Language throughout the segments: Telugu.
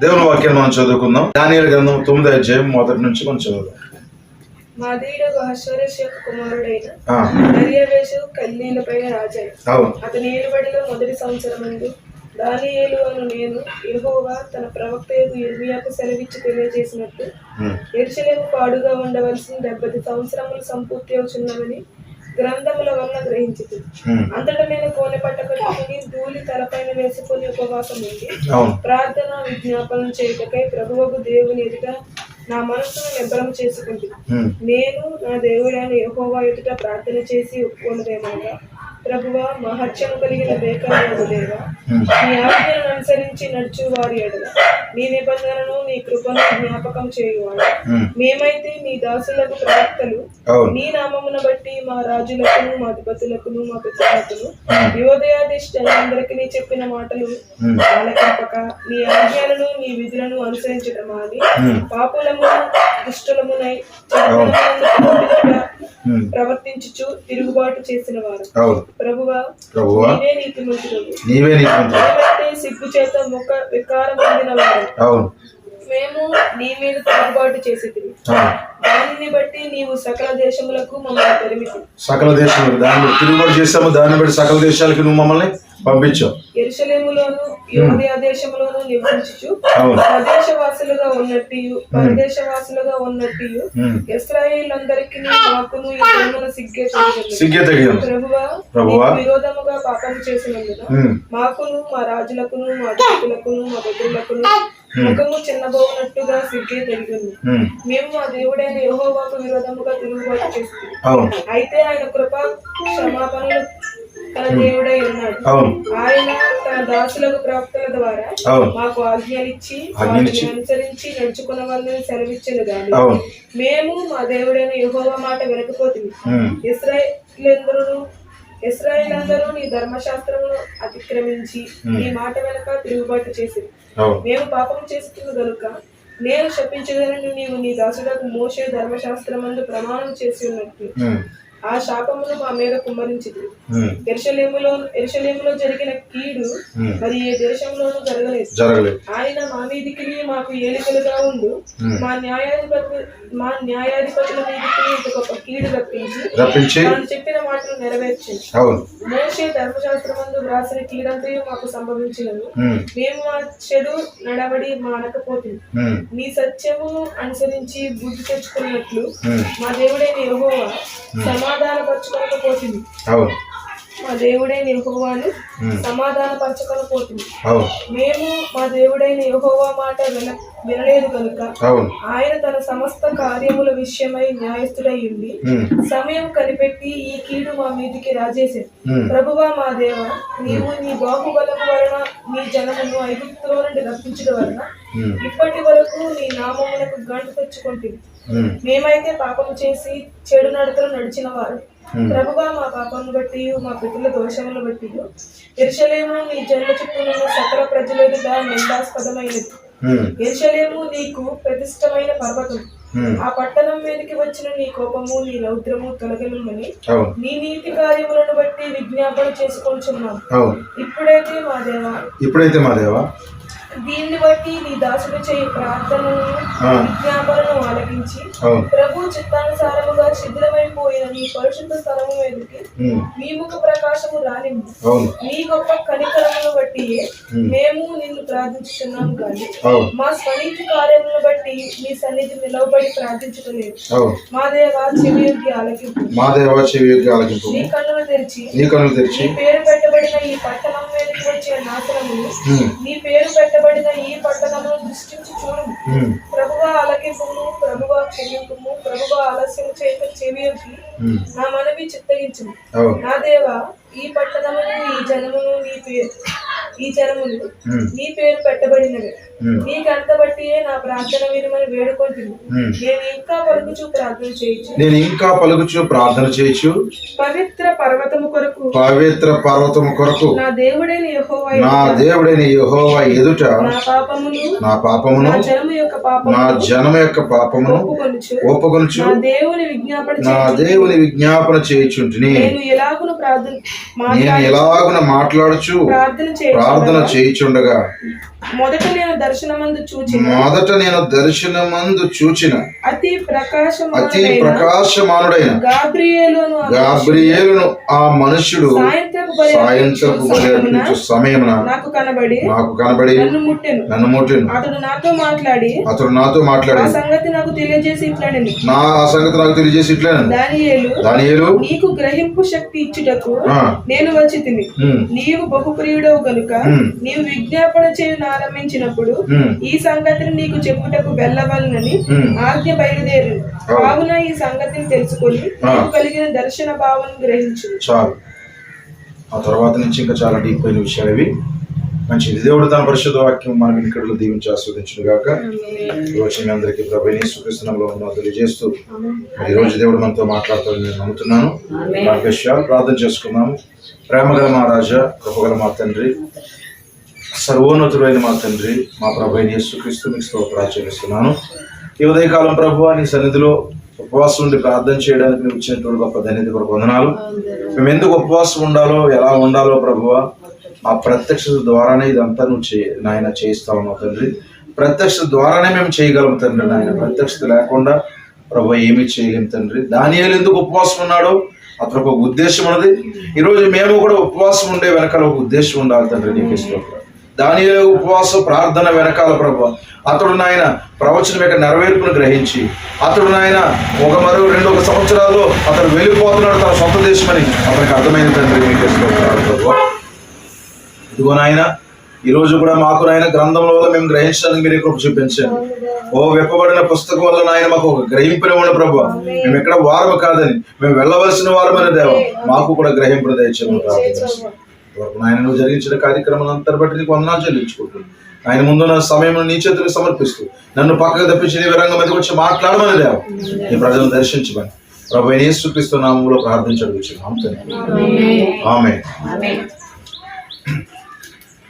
దేవుని వాక్యాన్ని మనం చదువుకుందాం. దానియేలు గ్రంథం 9వ అధ్యాయం మొదటి నుంచి మనం చదువుదాం. మాదీయుడు అహష్వేరోషు యొక్క కుమారుడైన దర్యావేషు కల్దీయులపై రాజాయి. అతని ఏలుబడిలో మొదటి సంవత్సరమందు దానియేలు అను నేను యెహోవా తన ప్రవక్త యిర్మీయాకు సెలవిచ్చి తెలియజేసినట్టు యెరూషలేము పాడుగా ఉండవలసిన 70 సంవత్సరములు సంపూర్తి అవుచున్నవని గ్రంథముల వలన గ్రహించింది. అంతటా నేను కోనె పట్ట కట్టుకుని ధూళి తలపైన వేసుకుని ఉపవాసం ఉండి ప్రార్థన విజ్ఞాపనం చేయుటకై ప్రభువకు దేవుని ఎదుట నా మనస్సును నిబ్బరం చేసుకుంటుంది. నేను నా దేవుడైన యెహోవా ఎదుట ప్రార్థన చేసి ఒప్పుకున్నదేమనగా, ప్రభువా, మహత్యము కలిగిన బేకరమైన దేవా, నీ ఆజ్ఞలను అనుసరించి నడుచు వారి ఎడల నీ నిబంధనను నీ కృపను జ్ఞాపకం చేయువాడు. మేమైతే నీ దాసులకు ప్రవక్తలు నీ నామమును బట్టి మా రాజులకును మా అధిపతులకును మా పితరులకును యువదయాధిష్ఠులందరికీ చెప్పిన మాటలు ఆలకింపక నీ ఆజ్ఞలను నీ విధులను అనుసరించడం అని పాపులము దుష్టులమునై ప్రవర్తించుచు తిరుగుబాటు చేసిన వారు. ప్రభువా, నీవే నీతిమంతుడు. మేమైతే సిగ్గు చేత ముఖ వికారం పొందిన వారు. మేము నీ మీద తిరుగుబాటు చేసేది. దానిని బట్టి నీవు సకల దేశములకు మమ్మల్ని తరిమితి. సకల దేశములకు దాన్ని తిరుగుబాటు చేసాము, దాన్ని బట్టి సకల దేశాలకు నువ్వు మమ్మల్ని పంపించావు. యెరూషలేములోను యూదయ దేశములోను నివసించుచు ప్రదేశవాసులుగా ఉన్నట్టు పరదేశవాసులుగా ఉన్నట్టు ఇశ్రాయేలులందరికీ మాకును ఈ జన్మన సిగ్గే తగినది. ప్రభువా, విరోధముగా పాపం చేసినందున మాకును మా రాజులకును మా అధిపతులకును మా పితరులకును ముఖము చిన్నబోనట్టుగా సిగ్గే తగిలింది. మేము మా దేవుడైన యెహోవాకు విరోధముగా తిరుగుబాటు చేస్తున్నాం. అయితే ఆయన కృప క్షమాపణలు తన దేవుడై ఉన్నాడు. ఆయన తన దాసులకు ప్రవక్తల ద్వారా మాకు ఆజ్ఞలిచ్చి అనుసరించి నడుచుకున్న వాళ్ళని సెలవిచ్చింది గాని మేము మా దేవుడైన యెహోవా మాట వినకపోతుంది. ఇశ్రాయేలందరూ నీ ధర్మశాస్త్రమును అతిక్రమించి నీ మాట వెనక తిరుగుబాటు చేసింది. మేము పాపం చేస్తున్న గనుక నేను శపించదనని నీవు నీ దాసులకు మోషే ధర్మశాస్త్రమందు ప్రమాణం చేసి ఉన్నట్టు ఆ శాపమును మా మీద కుమ్మరించింది. యెరూషలేములో జరిగిన కీడు మరి ఏ దేశంలోనూ జరగలేదు. ఆయన మా మీదికి మాకు ఏలికలుగా ఉండు మా న్యాయాధిపతుల మీదికి ఇంత గొప్ప కీడు రప్పించి ఆయన చెప్పిన మాటలు నెరవేర్చింది. మోషే ధర్మశాస్త్రమందు వ్రాసిన కీడంతయు మాకు సంభవించినను మేము మా చెడు నడవడి మానకపోతుంది. నీ సత్యమును అనుసరించి బుద్ధి తెచ్చుకున్నట్లు మా దేవుడైన యెహోవా సమాధానపరచుకోకపోతుంది. మా దేవుడైన యెహోవాను సమాధానపరచుకోకపోతుంది. మేము మా దేవుడైన యెహోవా మాట వినలేదు కనుక ఆయన తన సమస్త కార్యముల విషయమై న్యాయస్థుడై ఉండి సమయం కనిపెట్టి ఈ కీడు మా మీదికి రాజేసేది. ప్రభువా, మా దేవ, నీవు నీ బాహుబలము వలన నీ జనమును ఐగుప్తులో నుండి రప్పించడం వలన ఇప్పటి వరకు నీ నామమునకు గంట తెచ్చుకుంటుంది. మేమైతే పాపము చేసి చెడు నడతలు నడిచిన వారు. ప్రభువా, మా పాపమును బట్టి మా పితరుల దోషములను బట్టి యెరూషలేము నీ జనుల చుట్టూనున్న సకల ప్రజల ఎదుట నిందాస్పదమైనది. యెరూషలేము నీకు ప్రతిష్టమైన పర్వతం. ఆ పట్టణం మీదకి వచ్చిన నీ కోపము నీ రౌద్రము తొలగనుమని నీ నీతి కార్యములను బట్టి విజ్ఞాపన చేసుకొనుచున్నాం. ఇప్పుడైతే మా దేవా దీన్ని బట్టి నీ దాసుడు చేయి ప్రార్థనను విజ్ఞాపనను ఆలకించి ప్రభు చిత్తానుసారముగా శిథిలమైపోయిన నీ పరిశుద్ధ స్థలము మీదకి మీ ముఖ ప్రకాశము రానిమ్ము. నీ గొప్ప కనికరమును బట్టి మేము నిన్ను ప్రార్థించుతున్నాం కానీ మా స్వనీతి కార్యములను బట్టి నీ సన్నిధి నిలవబడి ప్రార్థించలేదు. మా దేవా, చెవియొగ్గి ఆలకింపు. నీ కన్నులు తెరిచి నీ పేరు పెట్టబడిన ఈ పట్టణం మీదకి వచ్చే నాశనములు నీ పేరు పెట్టబడిన ఈ పట్టణమును దృష్టించి చూడు. ప్రభువా, ఆలకింపుము. ప్రభువా, క్షమింపుము. ప్రభువా, ఆలస్యం చేయక చెవియొగ్గి నా మనవి చిత్తగించుము. నా దేవా, ఈ పట్టణమును ఈ జనములు నీ పేరు పెట్టబడినవి. నీ గంట బట్టి నా ప్రార్థన వినమని వేడుకుంటుంది. నేను ఇంకా ప్రార్థన చేయొచ్చు పవిత్ర పర్వతము కొరకు నా దేవుడైన యెహోవా ఎదుట నా పాపమును నా జనము యొక్క పాపమును ఒప్పుకొనుచు నా దేవుని విజ్ఞాపన చేయుచుంటిని. నేను ఎలాగున మాట్లాడుచు చేయుచుండగా మొదట నేను దర్శనమందు చూచిన అతి ప్రకాశమానుడైన గాబ్రియేలును ఆ మనుష్యుడు సాయంత్రపు బలి సమయమున నాకు కనబడి నన్ను ముట్టెను. అతడు నాతో మాట్లాడి ఆ సంగతి నాకు తెలియజేసి ఇట్లా దానియేలు నీకు గ్రహింపు శక్తి ఇచ్చుటకు నేను వచ్చితిని. నీవు బహుప్రియుడవు గనుక నీవు విజ్ఞాపన చేయను ఆరంభించినప్పుడు ఈ సంగతిని నీకు చెప్పుటకు వెళ్ళవలనని ఆజ్ఞ బయలుదేరి. కావున ఈ సంగతిని తెలుసుకొని నీకు కలిగిన దర్శన భావన గ్రహించు. చాలు. ఆ తర్వాత నుంచి ఇంకా చాలా డీప్ అయిన విషయాలు ఇవి. మంచిది. దేవుడు తన పరిశుద్ధ వాక్యం మన వినికిడిలో దీవించి ఆస్వాదించును గాక. ఈరోజు మీ అందరికీ ప్రభువైన యేసుక్రీస్తు నామములో తెలియజేస్తూ ఈ రోజు దేవుడు మనతో మాట్లాడుతాడని నేను నమ్ముతున్నాను. ప్రార్థన చేసుకున్నాము. ప్రేమగల మా రాజా, కృపగల మా తండ్రి, సర్వోన్నతుడైన మా తండ్రి, మా ప్రభువైన యేసుక్రీస్తు మీకు స్తోత్రాలు చెల్లిస్తున్నాను. ఈ ఉదయకాలం ప్రభువా నీ సన్నిధిలో ఉపవాసం ఉండి ప్రార్థన చేయడానికి నువ్వు ఇచ్చినటువంటి గొప్ప ధన్యత కొరకు వందనాలు. మేము ఎందుకు ఉపవాసం ఉండాలో, ఎలా ఉండాలో ప్రభువా ఆ ప్రత్యక్షత ద్వారానే ఇదంతా నువ్వు నాయన చేయిస్తా ఉన్నావు తండ్రి. ప్రత్యక్షత ద్వారానే మేము చేయగలం తండ్రి నాయన. ప్రత్యక్షత లేకుండా ప్రభువా ఏమీ చేయలేము తండ్రి. దానియేలు ఎందుకు ఉపవాసం ఉన్నాడో అతనికి ఒక ఉద్దేశం ఉన్నది. ఈరోజు మేము కూడా ఉపవాసం ఉండే వెనకాల ఒక ఉద్దేశం ఉండాలి తండ్రి. నీకు ఇష్టం దానియేలు ఉపవాసం ప్రార్థన వెనకాల ప్రభువా అతడు నాయన ప్రవచనం యొక్క నెరవేర్పును గ్రహించి అతడు నాయన ఒక 2 సంవత్సరాల్లో అతడు వెళ్ళిపోతున్నాడు తన సొంత దేశమని అతనికి అర్థమైన తండ్రి. నీకు ఇష్టం ప్రభువా ఇదిగో నాయన ఈరోజు కూడా మాకు నాయన గ్రంథంలో వల్ల మేము గ్రహించడానికి మీరే కృప చూపించండి. విప్పబడిన పుస్తకం వల్ల నాయన మాకు ఒక గ్రహింపుని ఉన్న ప్రభువా మేము ఎక్కడ వారము కాదని, మేము వెళ్ళవలసిన వారమని దేవా మాకు కూడా గ్రహింపుని దయచేయమని ప్రార్థిస్తున్నాం. ఆయన నువ్వు జరిగించిన కార్యక్రమం అంతా బట్టి నీకు వందనాలు చెల్లించుకుంటున్నాను. ఆయన ముందున్న సమయం నీ చేతులకు సమర్పిస్తూ నన్ను పక్కకు తప్పించి నీ రంగం మీదకి వచ్చి మాట్లాడమని దేవా నీ ప్రజలను దర్శించమని ప్రభువైన యేసుక్రీస్తు నామములో ప్రార్థించడం ఆమేన్.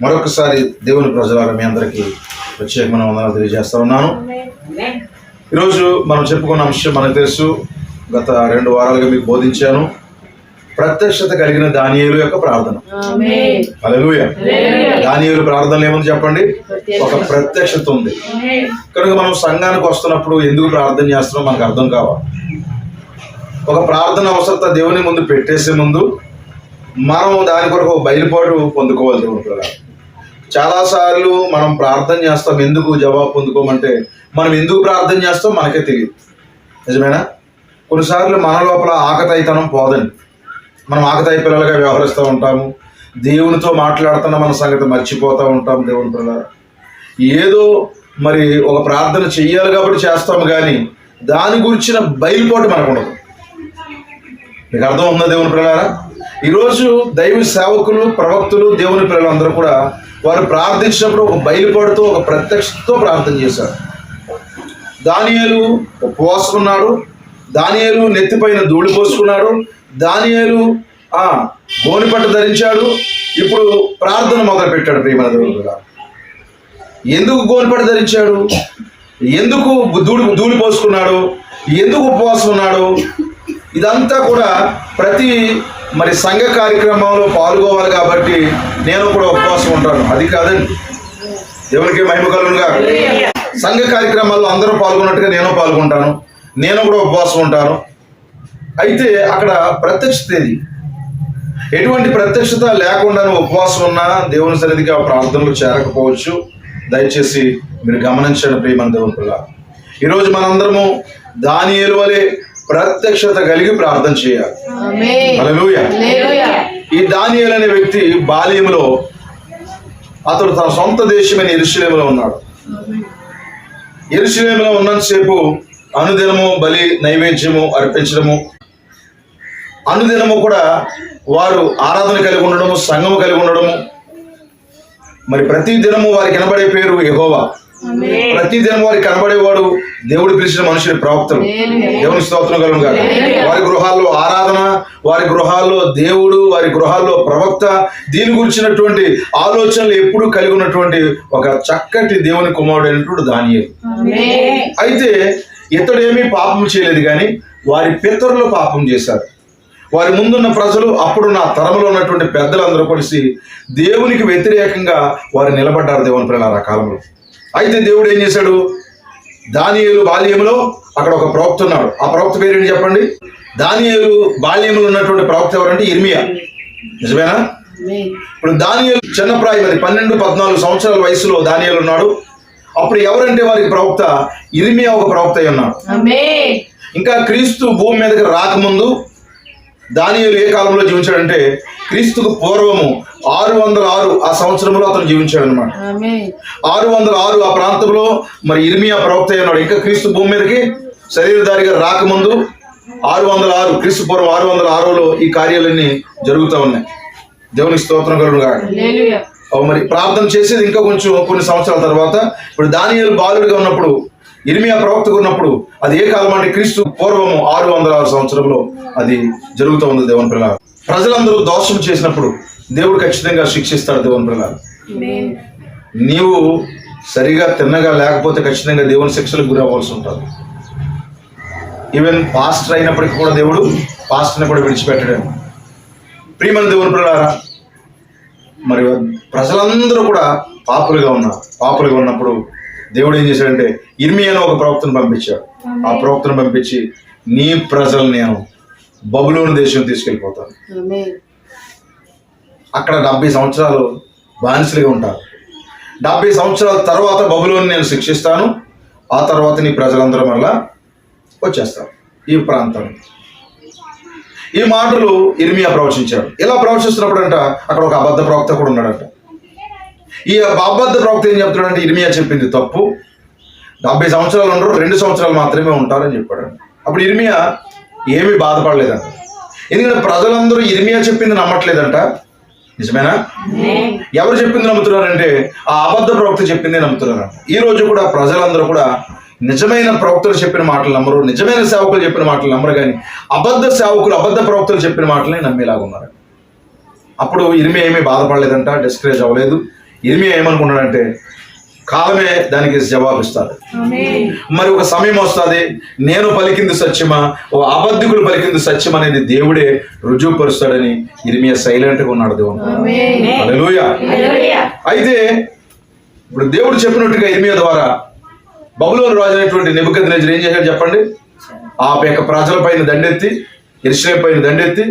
మరొకసారి దేవుని ప్రజలారా మీ అందరికీ ప్రత్యేకమైన వందనాలు తెలియజేస్తా ఉన్నాను. ఈరోజు మనం చెప్పుకున్న అంశం మనకు తెలుసు. గత 2 వారాలుగా మీకు బోధించాను. ప్రత్యక్షత కలిగిన దానియేలు యొక్క ప్రార్థన. హల్లెలూయా. దానియేలు ప్రార్థనలు ఏముంది చెప్పండి? ఒక ప్రత్యక్షత ఉంది. కనుక మనం సంఘానికి వస్తున్నప్పుడు ఎందుకు ప్రార్థన చేస్తున్నాం మనకు అర్థం కావాలి. ఒక ప్రార్థన అవసరత దేవుని ముందు పెట్టేసే ముందు మనం దాని కొరకు బయలుపాటు పొందుకోవాలి. దేవుని పిల్లలు చాలాసార్లు మనం ప్రార్థన చేస్తాం, ఎందుకు జవాబు పొందుకోమంటే మనం ఎందుకు ప్రార్థన చేస్తాం మనకే తెలియదు. నిజమేనా? కొన్నిసార్లు మన లోపల ఆకతాయితనం పోదని మనం ఆకతాయి పిల్లలుగా వ్యవహరిస్తూ ఉంటాము. దేవునితో మాట్లాడుతున్న మన సంగతి మర్చిపోతూ ఉంటాము. దేవుని పిల్లలు ఏదో మరి ఒక ప్రార్థన చెయ్యాలి కాబట్టి చేస్తాము, కానీ దాని గురించిన బయలుపాటు మనకు ఉండదు. మీకు అర్థం ఉందా దేవుని పిల్లలారా? ఈరోజు దైవ సేవకులు, ప్రవక్తులు, దేవుని పిల్లలు అందరూ కూడా వారు ప్రార్థించినప్పుడు ఒక బయలుపాటుతో, ఒక ప్రత్యక్షతతో ప్రార్థన చేశారు. దానియేలు ఉపవాసం ఉన్నాడు. దానియేలు నెత్తిపైన ధూళి పోసుకున్నాడు. దానియేలు గోనెపట్టు ధరించాడు. ఇప్పుడు ప్రార్థన మొదలు పెట్టాడు. ప్రియమైన దేవుని పిల్లలారా, ఎందుకు గోనెపట్టు ధరించాడు? ఎందుకు ధూళి పోసుకున్నాడు? ఎందుకు ఉపవాసం ఉన్నాడు? ఇదంతా కూడా ప్రతి మరి సంఘ కార్యక్రమంలో పాల్గొవాలి కాబట్టి నేను కూడా ఉపవాసం ఉంటాను అది కాదండి. దేవునికి మహిమ కలుగునుగా. సంఘ కార్యక్రమాల్లో అందరూ పాల్గొన్నట్టుగా నేను పాల్గొంటాను, నేను కూడా ఉపవాసం ఉంటాను. అయితే అక్కడ ప్రత్యక్షత ఏది? ఎటువంటి ప్రత్యక్షత లేకుండా ఉపవాసం ఉన్నా దేవుని సన్నిధికి ఆ ప్రార్థనలు చేరకపోవచ్చు. దయచేసి మీరు గమనించండి ప్రియమైన దేవుని పిల్లలు. ఈరోజు మనందరము దానియేలు వలె ప్రత్యక్షత కలిగి ప్రార్థన చేయాలి. హల్లెలూయా. ఈ దానియేలు అనే వ్యక్తి బాల్యంలో అతడు తన సొంత దేశమైన యెరూషలేములో ఉన్నాడు. యెరూషలేములో ఉన్నంతసేపు అనుదినము బలి నైవేద్యము అర్పించడము, అనుదినము కూడా వారు ఆరాధన కలిగి ఉండడము, సంఘము కలిగి ఉండడము. మరి ప్రతి దినము వారికి కనబడే పేరు యెహోవా. ప్రతి దినం వారికి కనబడేవాడు దేవుడు పిలిచిన మనుషుని ప్రవక్తలు. దేవుని స్తోత్రం కలుగును గాక. వారి గృహాల్లో ఆరాధన, వారి గృహాల్లో దేవుడు, వారి గృహాల్లో ప్రవక్త, దీని గురించినటువంటి ఆలోచనలు ఎప్పుడూ కలిగి ఉన్నటువంటి ఒక చక్కటి దేవుని కుమారుడు అయినటువంటి దానియేలు. అయితే ఇతడేమీ పాపం చేయలేదు, కానీ వారి పితరులు పాపం చేశారు. వారి ముందున్న ప్రజలు, అప్పుడున్న తరములో ఉన్నటువంటి పెద్దలందరూ కలిసి దేవునికి వ్యతిరేకంగా వారు నిలబడ్డారు దేవుని పిల్లలారా ఆ కాలంలో. అయితే దేవుడు ఏం చేశాడు? దానియేలు బాల్యంలో అక్కడ ఒక ప్రవక్త ఉన్నాడు. ఆ ప్రవక్త పేరేంటి చెప్పండి? దానియేలు బాల్యంలో ఉన్నటువంటి ప్రవక్త ఎవరంటే ఇర్మియా. నిజమేనా? ఇప్పుడు దానియేలు చిన్నప్రాయం, అది 12-14 సంవత్సరాల వయసులో దానియేలు ఉన్నాడు. అప్పుడు ఎవరంటే వారికి ప్రవక్త ఇర్మియా ఒక ప్రవక్త అయి ఉన్నాడు. ఇంకా క్రీస్తు భూమి మీదకి రాకముందు దానియేలు ఏ కాలంలో జీవించాడంటే క్రీస్తుకు పూర్వము 606 ఆ సంవత్సరంలో అతను జీవించాడు అనమాట. 606 ఆ ప్రాంతంలో మరి ఇర్మియా ప్రవక్త అయి ఉన్నాడు. ఇంకా క్రీస్తు భూమి మీదకి శరీరధారిగా రాకముందు 606 క్రీస్తు పూర్వం 606లో ఈ కార్యాలన్నీ జరుగుతూ ఉన్నాయి. దేవునికి స్తోత్రం కలుగును గాక. మరి ప్రార్థన చేసేది ఇంకా కొన్ని సంవత్సరాల తర్వాత, ఇప్పుడు దానియేలు బాలుడిగా ఉన్నప్పుడు, ఇర్మియా ప్రవక్తగా ఉన్నప్పుడు, అది ఏ కాలం అంటే క్రీస్తు పూర్వము 606 సంవత్సరంలో అది జరుగుతూ ఉంది. దేవుని పిల్లలు, ప్రజలందరూ దోషం చేసినప్పుడు దేవుడు ఖచ్చితంగా శిక్షిస్తాడు. దేవుని పిల్లలు, నీవు సరిగా తిన్నగా లేకపోతే ఖచ్చితంగా దేవుని శిక్షలకు గురి అవ్వాల్సి ఉంటుంది. ఈవెన్ పాస్టర్ అయినప్పటికీ కూడా దేవుడు పాస్టర్ని కూడా విడిచిపెట్టడం. ప్రియమైన దేవుని పిల్లలారా, మరి ప్రజలందరూ కూడా పాపులుగా ఉన్నప్పుడు దేవుడు ఏం చేశాడంటే ఇర్మియాను ఒక ప్రవక్తను పంపించాడు. ఆ ప్రవక్తను పంపించి, నీ ప్రజలు నేను బబులోను దేశం తీసుకెళ్ళిపోతాను, అక్కడ 70 సంవత్సరాలు బానిసలుగా ఉంటారు. 70 సంవత్సరాల తర్వాత బబులోను నేను శిక్షిస్తాను, ఆ తర్వాత నీ ప్రజలందరూ మళ్ళా వచ్చేస్తారు ఈ ప్రాంతానికి. ఈ మాటలు ఇర్మియా ప్రవచించాడు. ఇలా ప్రవచిస్తున్నప్పుడు అంట అక్కడ ఒక అబద్ధ ప్రవక్త కూడా ఉన్నాడంట. ఈ అబద్ధ ప్రవక్త ఏం చెప్తున్నాడంటే ఇర్మియా చెప్పింది తప్పు, 70 సంవత్సరాలు ఉండరు, 2 సంవత్సరాలు మాత్రమే ఉంటారని చెప్పాడు. అప్పుడు ఇర్మియా ఏమీ బాధపడలేదంట. ఎందుకంటే ప్రజలందరూ ఇర్మియా చెప్పింది నమ్మట్లేదంట. నిజమేనా? ఎవరు చెప్పింది నమ్ముతున్నారంటే ఆ అబద్ధ ప్రవక్త చెప్పిందే నమ్ముతున్నారంట. ఈ రోజు కూడా ప్రజలందరూ కూడా నిజమైన ప్రవక్తలు చెప్పిన మాటలు నమ్మరు, నిజమైన సేవకులు చెప్పిన మాటలు నమ్మరు, కానీ అబద్ధ సేవకులు, అబద్ధ ప్రవక్తలు చెప్పిన మాటలే నమ్మేలాగా ఉన్నారు. అప్పుడు ఇర్మియా ఏమీ బాధపడలేదంట, డిస్కరేజ్ అవ్వలేదు. ఇర్మియా ఏమనుకున్నాడంటే కాలమే దానికి జవాబిస్తారు. మరి ఒక సమయం వస్తుంది, నేను పలికింది సత్యమా, ఓ అబద్ధికుడు పలికింది సత్యం అనేది దేవుడే రుజువుపరుస్తాడని ఇర్మియా సైలెంట్గా ఉన్నాడు. దేవుడు హల్లెలూయా. అయితే ఇప్పుడు దేవుడు చెప్పినట్టుగా ఇర్మియా ద్వారా బబులోను రాజు అయినటువంటి నెబుకద్నెజరు ఏం చేశాడు చెప్పండి? ఆ యొక్క ప్రజల పైన దండెత్తి, యెరూషలేము పైన దండెత్తి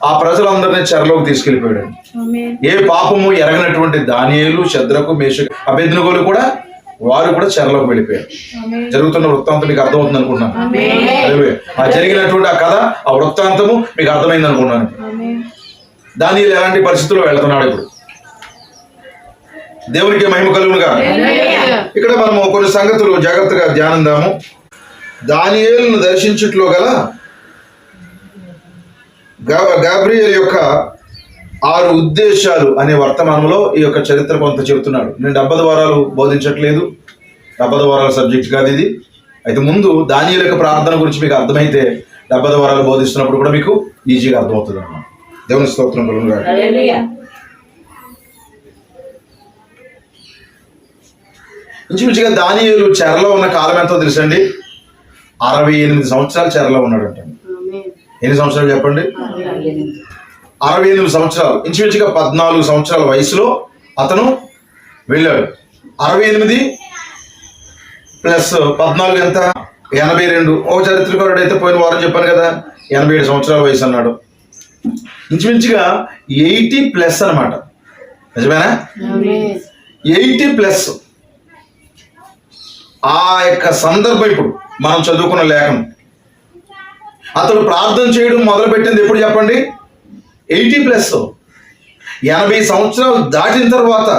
ఆ ప్రజలందరినీ చెరలోకి తీసుకెళ్లిపోయాడు. ఏ పాపము ఎరగనటువంటి దానియేలు, శద్రకు, మేషకు, అబేద్నెగోలు కూడా వారు కూడా చెరలోకి వెళ్ళిపోయారు. జరుగుతున్న వృత్తాంతం మీకు అర్థమవుతుంది అనుకున్నాను. ఆ జరిగినటువంటి ఆ కథ, ఆ వృత్తాంతము మీకు అర్థమైంది అనుకున్నాను. దానియేలు ఎలాంటి పరిస్థితుల్లో వెళ్తున్నాడు ఇప్పుడు? దేవునికి మహిమ కలుగునుగా. ఇక్కడ మనము కొన్ని సంగతులు జాగ్రత్తగా ధ్యానిద్దాము. దానియేలును దర్శించుట్లో గల గాబ్రియేలు యొక్క 6 ఉద్దేశాలు అనే వర్తమానంలో ఈ యొక్క చరిత్ర కొంత చెబుతున్నాడు. నేను 70 వారాలు బోధించట్లేదు, 70 వారాల సబ్జెక్ట్ కాదు ఇది. అయితే ముందు దానియేలు యొక్క ప్రార్థన గురించి మీకు అర్థమైతే 70 వారాలు బోధిస్తున్నప్పుడు కూడా మీకు ఈజీగా అర్థమవుతుంది అన్నమాట. దేవుని స్తోత్రం కలుగునుగా. ఇంచుమించుగా దానియేలు చెరలో ఉన్న కాలం ఎంతో తెలుసండి? 68 సంవత్సరాలు చెరలో ఉన్నాడంట. ఎన్ని సంవత్సరాలు చెప్పండి? 68 సంవత్సరాలు. ఇంచుమించుగా 14 సంవత్సరాల వయసులో అతను వెళ్ళాడు. 68 ప్లస్ 14 ఎంత? 82. ఓ చరిత్రకారుడు అయితే పోయిన వారం చెప్పాను కదా, 87 సంవత్సరాల వయసు అన్నాడు. ఇంచుమించుగా 80+ అనమాట. నిజమేనా? 80+. ఆ యొక్క సందర్భం ఇప్పుడు మనం చదువుకున్న లేఖనం. అతడు ప్రార్థన చేయడం మొదలుపెట్టింది ఎప్పుడు చెప్పండి? 80+. 80 సంవత్సరాలు దాటిన తర్వాత,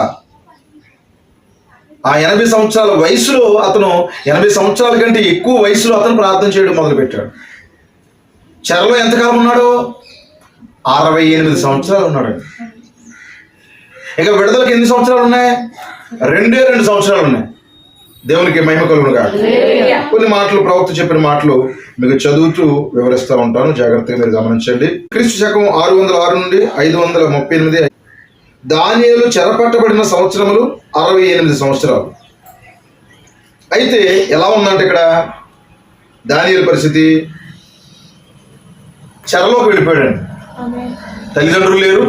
ఆ 80 సంవత్సరాల వయసులో అతను 80 సంవత్సరాల కంటే ఎక్కువ వయసులో అతను ప్రార్థన చేయడం మొదలుపెట్టాడు. చెరలో ఎంతకాలం ఉన్నాడు? 68 సంవత్సరాలు ఉన్నాడు. ఇక విడుదలకి ఎన్ని సంవత్సరాలు ఉన్నాయి? 2 సంవత్సరాలు ఉన్నాయి. దేవునికి మహిమ కలుగునుగా. కొన్ని మాటలు, ప్రవక్త చెప్పిన మాటలు మీకు చదువుతూ వివరిస్తూ ఉంటాను, జాగ్రత్తగా మీరు గమనించండి. క్రీస్తు శకం 606 నుండి 538. దానియేలు చెరపట్టబడిన సంవత్సరములు 68 సంవత్సరాలు. అయితే ఎలా ఉందంటే ఇక్కడ దానియేలు పరిస్థితి? చెరలోకి వెళ్ళిపోయాడండి. తల్లిదండ్రులు లేరు,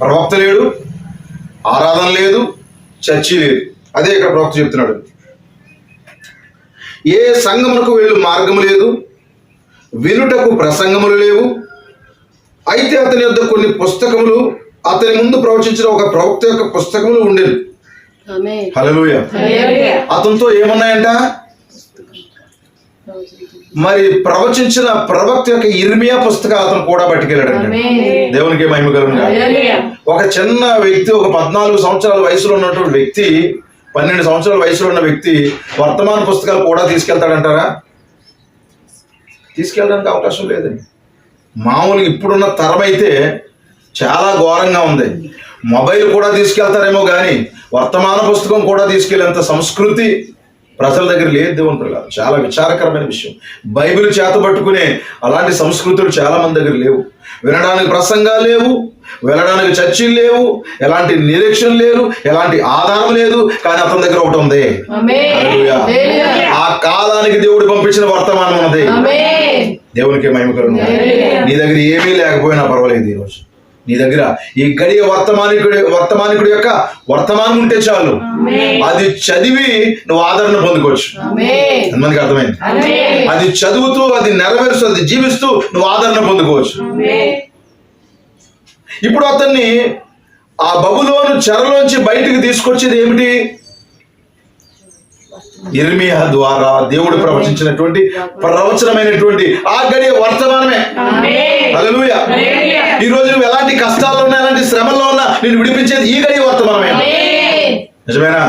ప్రవక్త లేడు, ఆరాధన లేదు, చర్చి లేదు. అదే ఇక్కడ ప్రవక్త చెప్తున్నాడు. ఏ సంఘమునకు వెళ్ళు మార్గము లేదు, వినుటకు ప్రసంగములు లేవు. అయితే అతని యొద్ద కొన్ని పుస్తకములు, అతని ముందు ప్రవచించిన ఒక ప్రవక్త యొక్క పుస్తకములు ఉండేవి. హల్లెలూయా. అతనితో ఏమున్నాయంట? మరి ప్రవచించిన ప్రవక్త యొక్క ఇర్మియా పుస్తకాలు అతను కూడా పట్టుకెళ్ళాడంట. దేవునికి మహిమ కలుగును గాక. ఒక చిన్న వ్యక్తి, ఒక 14 సంవత్సరాల వయసులో ఉన్నటువంటి వ్యక్తి, 12 సంవత్సరాల వయసులో ఉన్న వ్యక్తి వర్తమాన పుస్తకాలు కూడా తీసుకెళ్తాడంటారా? తీసుకెళ్ళడానికి అవకాశం లేదండి. మామూలుగా ఇప్పుడున్న తరం అయితే చాలా ఘోరంగా ఉంది. మొబైల్ కూడా తీసుకెళ్తారేమో కానీ వర్తమాన పుస్తకం కూడా తీసుకెళ్ళేంత సంస్కృతి ప్రజల దగ్గర లేదు. దేవుని పిల్లలు, చాలా విచారకరమైన విషయం. బైబిల్ చేత పట్టుకునే అలాంటి సంస్కృతులు చాలా మంది దగ్గర లేవు. వినడానికి ప్రసంగాలు లేవు, వెళ్ళడానికి చర్చిలు లేవు, ఎలాంటి నిరీక్షణ లేదు, ఎలాంటి ఆధారం లేదు. కానీ అతని దగ్గర ఒకటి ఉంది. హల్లెలూయా. ఆ కాలానికి దేవుడు పంపించిన వర్తమానం ఉన్నది. దేవునికి మహిమ కలుగును గాక. నీ దగ్గర ఏమీ లేకపోయినా పర్వాలేదు. ఈరోజు నీ దగ్గర ఈ గడియ వర్తమానికుడి యొక్క వర్తమానం ఉంటే చాలు. అది చదివి నువ్వు ఆదరణ పొందుకోవచ్చు. ఎంతమందికి అర్థమైంది? అది చదువుతూ, అది నెరవేరుస్తూ, అది జీవిస్తూ నువ్వు ఆదరణ పొందుకోవచ్చు. ఇప్పుడు అతన్ని ఆ బబులోను చెరలోంచి బయటికి తీసుకొచ్చేది ఏమిటి? ఇర్మియా ద్వారా దేవుడు ప్రవచించినటువంటి ప్రవచనమైనటువంటి ఆ గడియ వర్తమానమే. హల్లెలూయా. ఈ రోజు నువ్వు ఎలాంటి కష్టాల్లో ఉన్నా, ఎలాంటి శ్రమల్లో ఉన్నా నేను విడిపించేది ఈ గడియ వర్తమానమే. నిజమేనా?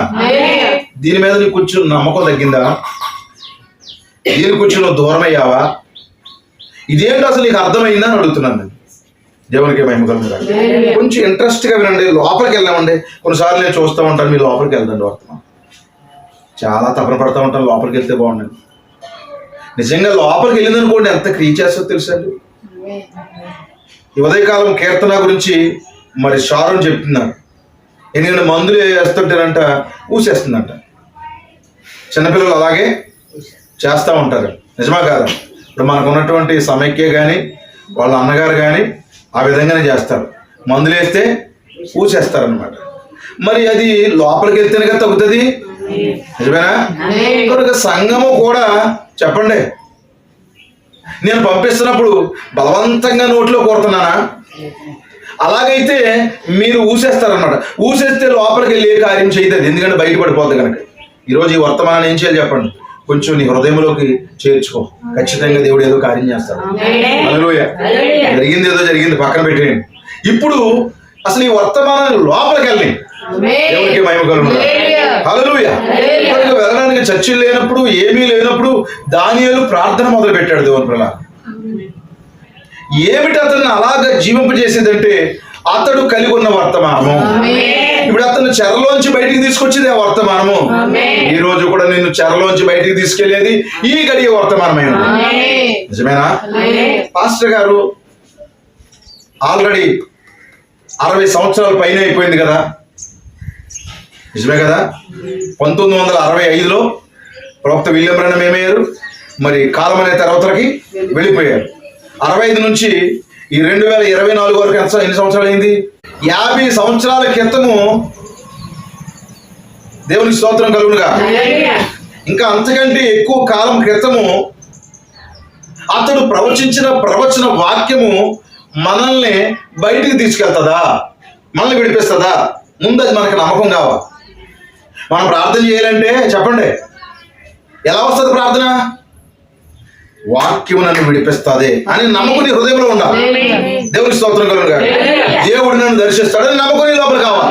దీని మీద నీకు కొంచెం నమ్మకం తగ్గిందా? దీని కొంచెం నువ్వు దూరం అయ్యావా? ఇదేంటో అసలు నీకు అర్థమైందా అని అడుగుతున్నాను నేను. దేవునికి మహిమ కలుగును గాక. కొంచెం ఇంట్రెస్ట్గా వినండి. లోపలికి వెళ్ళామండి. కొన్నిసార్లు నేను చూస్తూ ఉంటాను, మీరు లోపలికి వెళ్దండి. వర్తమానం చాలా తపన పడుతూ ఉంటాను, లోపలికి వెళ్తే బాగుండండి. నిజంగా లోపలికి వెళ్ళిందనుకోండి ఎంత క్రియ చేస్తుందో తెలుసా అండి. ఈ ఉదయకాలం కీర్తన గురించి మరి షారోన్ చెప్తున్నారు. ఎందుకంటే మందులు వేస్తుంటేనంట ఊసేస్తుందంట. చిన్నపిల్లలు అలాగే చేస్తూ ఉంటారు. నిజమా కాదా? ఇప్పుడు మనకు ఉన్నటువంటి సమైక్య కానీ వాళ్ళ అన్నగారు కానీ ఆ విధంగానే చేస్తారు. మందులు వేస్తే ఊసేస్తారనమాట. మరి అది లోపలికి వెళ్తేనే కదా తగ్గుతుంది. నిజమేనా? కనుక సంఘము కూడా చెప్పండి, నేను పంపిస్తున్నప్పుడు బలవంతంగా నోట్లో కోరుతున్నానా? అలాగైతే మీరు ఊసేస్తారనమాట. ఊసేస్తే లోపలికి వెళ్ళి ఏ కార్యం చేయదు. ఎందుకంటే బయటపడిపోద్ది కనుక. ఈరోజు ఈ వర్తమానాన్ని ఏం చేయాలి చెప్పండి? కొంచెం నీ హృదయంలోకి చేర్చుకో. ఖచ్చితంగా దేవుడు ఏదో కార్యం చేస్తాడు. హల్లెలూయా. జరిగింది ఏదో జరిగింది, పక్కన పెట్టేయండి. ఇప్పుడు అసలు ఈ వర్తమానాన్ని లోపలికి వెళ్ళి దేవునికి మహిమ కలుగును గాక. హల్లెలూయా. ఇక్కడికి వెళ్ళడానికి చర్చిలు లేనప్పుడు, ఏమీ లేనప్పుడు దానియేలు ప్రార్థన మొదలు పెట్టాడు. దేవుని పిల్లలు, ఏమిటి అతన్ని అలాగ జీవింపజేసేదంటే అతడు కలిగి ఉన్న వర్తమానము. ఇప్పుడు అతను చెరలోంచి బయటికి తీసుకొచ్చేది ఆ వర్తమానము. ఈ రోజు కూడా నిన్ను చెరలోంచి బయటికి తీసుకెళ్లేది ఈ గడియ వర్తమానమైన. నిజమేనా? పాస్టర్ గారు ఆల్రెడీ 60 సంవత్సరాల పైన అయిపోయింది కదా. నిజమే కదా? 1965లో ప్రవక్త విలియం బ్రన్హం ఏమయ్యారు? మరి కాలం అనే తరగతులకి వెళ్ళిపోయారు. 65 నుంచి ఈ 2024 వరకు ఎన్ని సంవత్సరాలు అయింది? 50 సంవత్సరాల క్రితము. దేవుని స్తోత్రం కలుగునుగా. ఇంకా అంతకంటే ఎక్కువ కాలం క్రితము అతడు ప్రవచించిన ప్రవచన వాక్యము మనల్ని బయటికి తీసుకెళ్తుందా? మనల్ని విడిపిస్తుందా? ముందు అది మనకు నమ్మకం కావాలి. మనం ప్రార్థన చేయాలంటే చెప్పండి, ఎలా వస్తుంది ప్రార్థన? వాక్యం నన్ను విడిపిస్తుంది అని నమ్మకం నీ హృదయంలో ఉండాలి. దేవుని స్తోత్రం కలుగునుగా. దేవుడు నన్ను దర్శిస్తాడని నమ్మకం నీ లోపల కావాలి.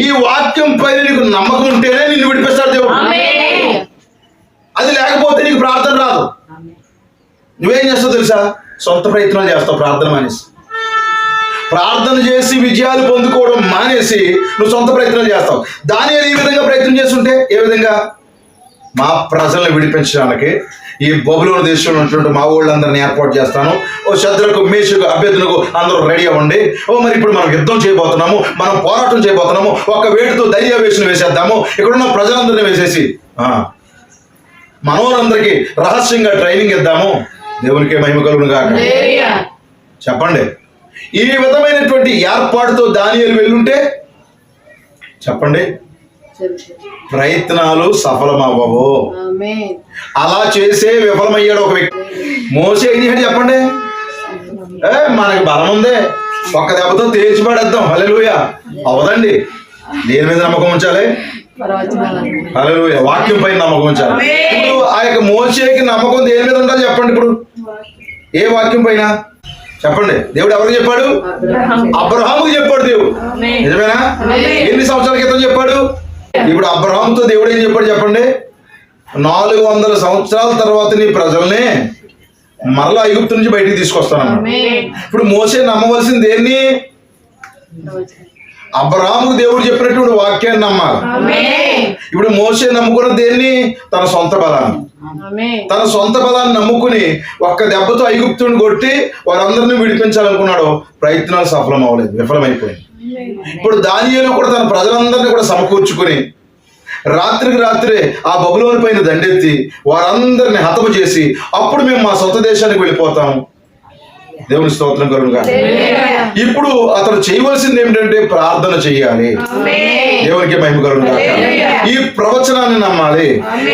ఈ వాక్యం పైన నీకు నమ్మకం ఉంటేనే నిన్ను విడిపిస్తాడు దేవుడు. అది లేకపోతే నీకు ప్రార్థన రాదు. నువ్వేం చేస్తావు తెలుసా? సొంత ప్రయత్నాలు చేస్తావు. ప్రార్థన మానేసి, ప్రార్థన చేసి విజయాలు పొందుకోవడం మానేసి నువ్వు సొంత ప్రయత్నాలు చేస్తావు. దానియేలు ఈ విధంగా ప్రయత్నం చేస్తుంటే ఏ విధంగా? మా ప్రజల్ని విడిపించడానికి ఈ బబులోను దేశంలో ఉన్నటువంటి మా ఊళ్ళందరినీ ఏర్పాటు చేస్తాను. ఓ శద్రకు, మేషకు, అభ్యర్థులకు అందరూ రెడీ అవ్వండి. మరి ఇప్పుడు మనం యుద్ధం చేయబోతున్నాము, మనం పోరాటం చేయబోతున్నాము. ఒక వేటుతో దర్యావేషణ వేసేద్దాము. ఇక్కడున్న ప్రజలందరినీ వేసేసి మనోరందరికీ రహస్యంగా ట్రైనింగ్ ఇద్దాము. దేవునికి మహిమ కలుగును గాక. చెప్పండి. ఈ విధమైనటువంటి ఏర్పాటుతో దానియేలు వెళ్ళుంటే చెప్పండి ప్రయత్నాలు సఫలమవ్వవు. అలా చేసే విఫలమయ్యాడు ఒక వ్యక్తి. మోసే ఏం చేశాడు చెప్పండి? మనకి బలం ఉంది, ఒక్క దెబ్బతో తేల్చి పడేద్దాం. హల్లెలూయా. అవదండి. దేని మీద నమ్మకం ఉంచాలి? హల్లెలూయా. వాక్యం పైన నమ్మకం ఉంచాలి. ఇప్పుడు ఆ యొక్క మోసేకి నమ్మకం దేని మీద ఉండాలి చెప్పండి? ఇప్పుడు ఏ వాక్యం పైన చెప్పండి? దేవుడు ఎవరికి చెప్పాడు? అబ్రహాముకి చెప్పాడు దేవుడు. నిజమేనా? ఎన్ని సంవత్సరాల క్రితం చెప్పాడు? ఇప్పుడు అబ్రహాముతో దేవుడు ఏం చెప్పాడు చెప్పండి? 400 సంవత్సరాల తర్వాత నీ ప్రజల్ని మరలా ఐగుప్తు నుంచి బయటికి తీసుకొస్తానన్నాడు. ఇప్పుడు మోసే నమ్మవలసింది దేన్ని? అబ్రహాముకు దేవుడు చెప్పినటువంటి వాక్యాన్ని నమ్మాలి. ఇప్పుడు మోసే నమ్ముకున్న దేన్ని? తన సొంత బలాన్ని. తన సొంత బలాన్ని నమ్ముకుని ఒక్క దెబ్బతో ఐగుప్తుని కొట్టి వారందరినీ విడిపించాలనుకున్నాడు. ప్రయత్నాలు సఫలం అవ్వలేదు, విఫలమైపోయింది. ఇప్పుడు దానియేలు కూడా తన ప్రజలందరినీ కూడా సమకూర్చుకుని రాత్రికి రాత్రే ఆ బబులోను పైన దండెత్తి వారందరిని హతము చేసి అప్పుడు మేము మా సొంత దేశానికి వెళ్ళిపోతాం. దేవుని స్తోత్రం కలుగుగా. ఇప్పుడు అతను చేయవలసింది ఏమిటంటే ప్రార్థన చెయ్యాలి. దేవునికి మహిమ కలుగుగా. ఈ ప్రవచనాన్ని నమ్మాలి,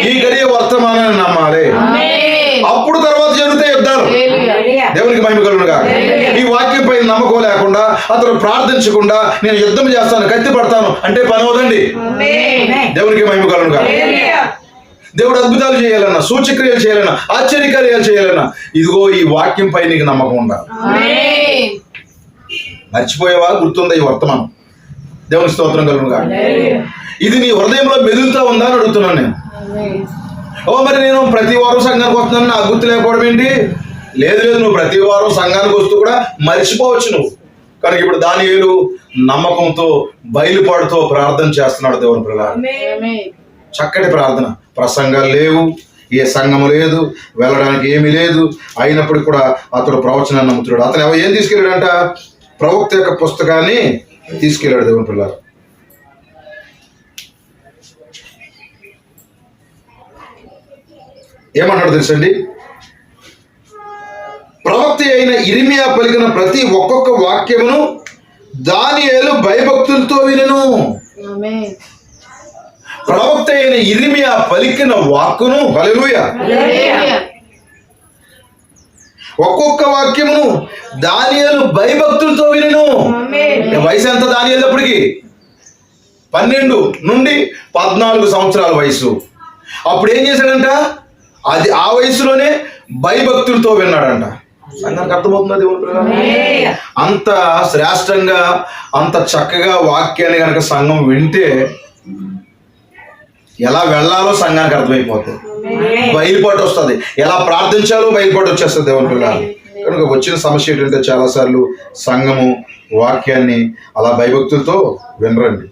ఈ గడియ వర్తమానాన్ని నమ్మాలి. అప్పుడు తర్వాత జరుగుతాయి యుద్ధాలు. దేవునికి మహిమ కలుగుగా. ఈ వాక్యం పైన నమ్మకం లేకుండా అతను ప్రార్థించకుండా నేను యుద్ధం చేస్తాను, కత్తి పడతాను అంటే పని అవదండి. దేవునికి మహిమ కలుగుగా. దేవుడు అద్భుతాలు చేయాలన్నా, సూచక్రియలు చేయాలన్నా, ఆశ్చర్యకార్యాలు చేయాలన్నా ఇదిగో ఈ వాక్యం పై నీకు నమ్మకం ఉండాలి. మర్చిపోయేవా? గుర్తుందా ఈ వర్తమానం? దేవుని స్తోత్రం కలుగుగా. ఇది నీ హృదయంలో మెదులుతా ఉందా అని అడుగుతున్నాను నేను. మరి నేను ప్రతి వారం సంఘానికి వస్తున్నాను, నాకు గుర్తు లేకపోవడం ఏంటి? లేదు, నువ్వు ప్రతి వారం సంఘానికి వస్తూ కూడా మర్చిపోవచ్చు నువ్వు. కనుక ఇప్పుడు దానియేలు నమ్మకంతో బయలుపాటుతో ప్రార్థన చేస్తున్నాడు. దేవుని పిల్లలు, చక్కటి ప్రార్థన. ప్రసంగాలు లేవు, ఏ సంఘము లేదు, వెళ్ళడానికి ఏమీ లేదు. అయినప్పటికీ కూడా అతడు ప్రవచనాన్ని నమ్ముతున్నాడు. అతను ఏం తీసుకెళ్ళాడంట? ప్రవక్త యొక్క పుస్తకాన్ని తీసుకెళ్ళాడు. దేవుని పిల్లలు, ఏమన్నాడు తెలుసండి? ప్రవక్త అయిన ఇర్మియా పలికిన ప్రతి ఒక్కొక్క వాక్యమును దానియేలు భయభక్తులతో వినెను. ప్రవక్త అయిన ఇర్మియా పలికిన వాక్కును, హల్లెలూయా, ఒక్కొక్క వాక్యమును దానియేలు భయభక్తులతో వినెను. వయసు ఎంత దానియేలు? అప్పటికి 12 నుండి 14 సంవత్సరాల వయసు. అప్పుడు ఏం చేశాడంట? అది ఆ వయసులోనే భయభక్తులతో విన్నాడంట. సంఘానికి అర్థమవుతుందా? దేవుడు అంత శ్రేష్టంగా అంత చక్కగా వాక్యాన్ని కనుక సంఘం వింటే ఎలా వెళ్ళాలో సంఘానికి అర్థమైపోతుంది. బయలుపాటు వస్తుంది, ఎలా ప్రార్థించాలో బయలుపాటు వచ్చేస్తుంది. దేవుని పిల్లలు, కనుక వచ్చిన సమస్య ఏంటంటే చాలాసార్లు సంఘము వాక్యాన్ని అలా భయభక్తులతో వినరండి.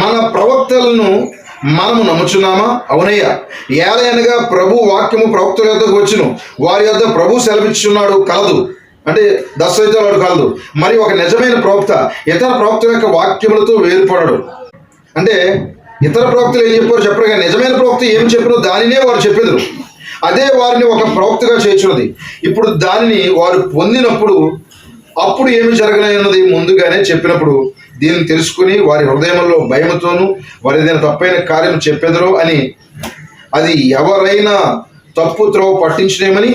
మన ప్రవక్తలను మనము నమ్ముచున్నామా? అవునయ్యా. ఏలయనగా ప్రభు వాక్యము ప్రవక్తల యొద్దకు వచ్చును, వారి యొద్ద ప్రభు సెలవిచ్చున్నాడు కలదు. అంటే దశరథుడు కలదు. మరి ఒక నిజమైన ప్రవక్త ఇతర ప్రవక్తల యొక్క వాక్యములతో వేరుపడడు. అంటే ఇతర ప్రవక్తలు ఏం చెప్పారు చెప్పరు, కానీ నిజమైన ప్రవక్త ఏం చెప్పినో దానినే వారు చెప్పెదరు. అదే వారిని ఒక ప్రవక్తగా చేర్చున్నది. ఇప్పుడు దానిని వారు పొందినప్పుడు అప్పుడు ఏమి జరగనన్నది ముందుగానే చెప్పినప్పుడు దీన్ని తెలుసుకుని వారి హృదయంలో భయముతోనూ వారి ఏదైనా తప్పైన కార్యం చెప్పెదరో అని, అది ఎవరైనా తప్పు త్రోవ పట్టించలేమని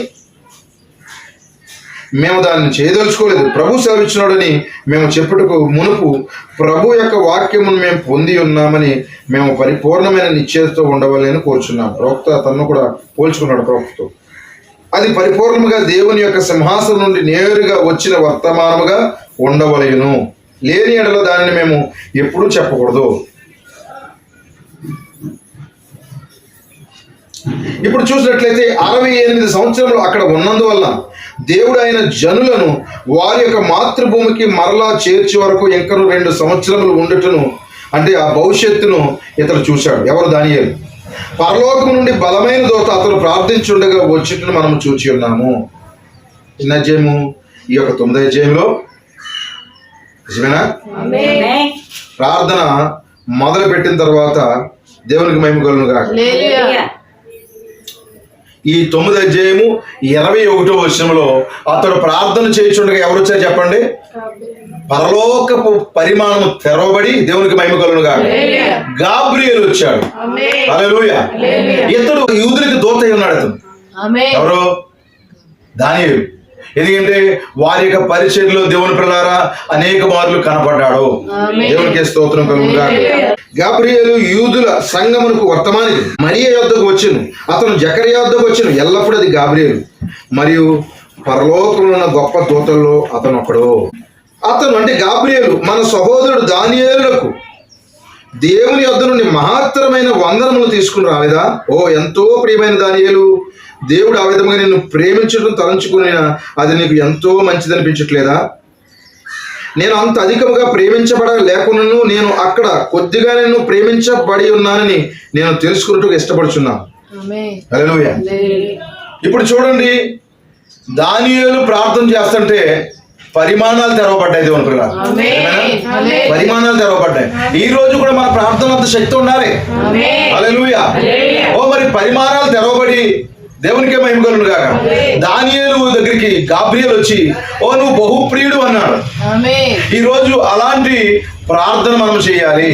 మేము దాన్ని చేయదలుచుకోలేదు. ప్రభు సెలవిచ్చినాడని మేము చెప్పుటకు మునుపు ప్రభు యొక్క వాక్యమును మేము పొంది ఉన్నామని మేము పరిపూర్ణమైన నిశ్చయతతో ఉండవాలని కోరుచున్నాం. ప్రవక్త తను కూడా పోల్చుకున్నాడు ప్రవక్తతో. అది పరిపూర్ణముగా దేవుని యొక్క సింహాసనం నుండి నేరుగా వచ్చిన వర్తమానముగా ఉండవలేను. లేని ఎడల దానిని మేము ఎప్పుడూ చెప్పకూడదు. ఇప్పుడు చూసినట్లయితే 68 సంవత్సరములు అక్కడ ఉన్నందువల్ల దేవుడు ఆయన జనులను వారి యొక్క మాతృభూమికి మరలా చేర్చే వరకు ఇంకను 2 సంవత్సరములు ఉండటను, అంటే ఆ భవిష్యత్తును ఇతడు చూశాడు. ఎవరు? దానియేలు. పరలోకం నుండి బలమైన దూత అతను ప్రార్థించుండగా వచ్చేటను మనం చూచి ఉన్నాము. ఎన్న అధ్యాయము? ఈ యొక్క 9వ అధ్యాయంలో. నిజమేనా? ప్రార్థన మొదలు పెట్టిన తర్వాత దేవునికి మహిమ కలుగును గాక. ఈ 9వ అధ్యాయము 21వ వచనంలో అతడు ప్రార్థన చేయుచుండగా ఎవరు వచ్చారు చెప్పండి? పరలోకపు పరిమాణము తెరవబడి, దేవునికి మహిమ కలుగును గాక, గాబ్రియేలు వచ్చాడు. హల్లెలూయా. ఇతడు యూదులకు దూత అయి ఉన్నాడు. అతను ఎవరు? దానియేలు. ఎందుకంటే వారి యొక్క పరిచర్యలో దేవుని పిల్లారా అనేక మార్లు కనపడ్డాడు. దేవునికి స్తోత్రం కలుగును గాక. గాబ్రియేలు యూదుల సంగమునకు వర్తమానికి మరియ యొద్దకు వచ్చెను. అతను జకరియా యొద్దకు వచ్చెను. ఎల్లప్పుడూ అది గాబ్రియేలు. మరియు పరలోకంలో ఉన్న గొప్ప దూతల్లో అతను ఒకడు. అతను అంటే గాబ్రియేలు మన సహోదరుడు దానియేలునకు దేవుని యొద్ద నుండి మహత్తరమైన వందనములు తీసుకుని రాలేదా? ఓ ఎంతో ప్రియమైన దానియేలు, దేవుడు ఆ విధంగా నిన్ను ప్రేమించడం తలంచుకుని అది నీకు ఎంతో మంచిది అనిపించట్లేదా? నేను అంత అధికముగా ప్రేమించబడ లేకున్నాను, నేను అక్కడ కొద్దిగా నిన్ను ప్రేమించబడి ఉన్నానని నేను తెలుసుకున్నట్టుగా ఇష్టపడుచున్నాను. హల్లెలూయా. ఇప్పుడు చూడండి, దానియేలు ప్రార్థన చేస్తుంటే పరిమాణాలు తెరవబడ్డాయి. దేవుని పిల్లలు, పరిమాణాలు తెరవబడ్డాయి. ఈ రోజు కూడా మన ప్రార్థన అంత శక్తి ఉండాలి. హల్లెలూయా. ఓ మరి పరిమాణాలు తెరవబడి దేవునికే మహిమ కలుగును గాక. దానియేలు దగ్గరికి గాబ్రియేలు వచ్చి, ఓ నువ్వు బహుప్రియుడు అన్నాడు. ఈ రోజు అలాంటి ప్రార్థన మనం చేయాలి.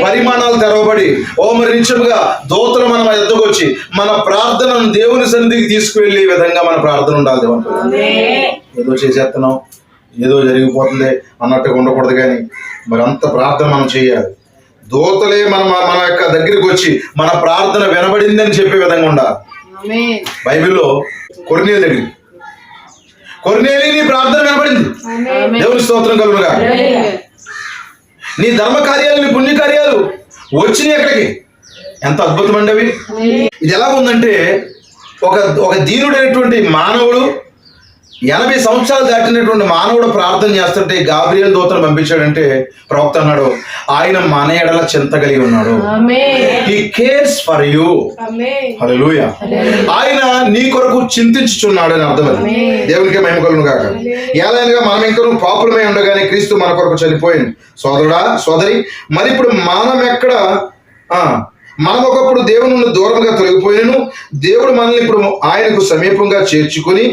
పరిమాణాలు తెరవబడి, ఓ మరి నిత్యముగా దూతలు మనం ఎద్దుకు వచ్చి మన ప్రార్థనను దేవుని సన్నిధికి తీసుకువెళ్ళే విధంగా మన ప్రార్థన ఉండాలి. దేవుని ఏదో చేసేస్తున్నాం, ఏదో జరిగిపోతుంది అన్నట్టుగా ఉండకూడదు. కానీ మరి అంత ప్రార్థన మనం చేయాలి. దూతలే మన యొక్క దగ్గరికి వచ్చి మన ప్రార్థన వినబడిందని చెప్పే విధంగా ఉండాలి. బైబిల్లో కొర్నేలి దగ్గర కొర్నేలి నీ ప్రార్థన వినబడింది. దేవుని స్తోత్రం కలుగును గాక. నీ ధర్మ కార్యాలు, నీ పుణ్య కార్యాలు వచ్చినాయి ఎక్కడికి. ఎంత అద్భుతం అండి అవి. ఇది ఎలా ఉందంటే ఒక దీనుడైనటువంటి మానవుడు, 80 సంవత్సరాలు దాటినటువంటి మానవుడు ప్రార్థన చేస్తుంటే గాబ్రియేలు దూతను పంపించాడంటే ప్రవక్త అన్నాడు, ఆయన మన ఎడల చింత కలిగి ఉన్నాడు. హి కేర్స్ ఫర్ యూ. హల్లెలూయా. ఆయన నీ కొరకు చింతించుచున్నాడు అని అర్థం. అది దేవునికి మహిమ కలుగును గాక. ఏలైనగా మనం ఇంకా పాపులమై ఉండగానే క్రీస్తు మన కొరకు చనిపోయింది. సోదరుడా, సోదరి, మరి ఇప్పుడు మనం ఒకప్పుడు దేవుని నుండి దూరంగా తొలగిపోయినను దేవుడు మనల్ని ఇప్పుడు ఆయనకు సమీపంగా చేర్చుకొని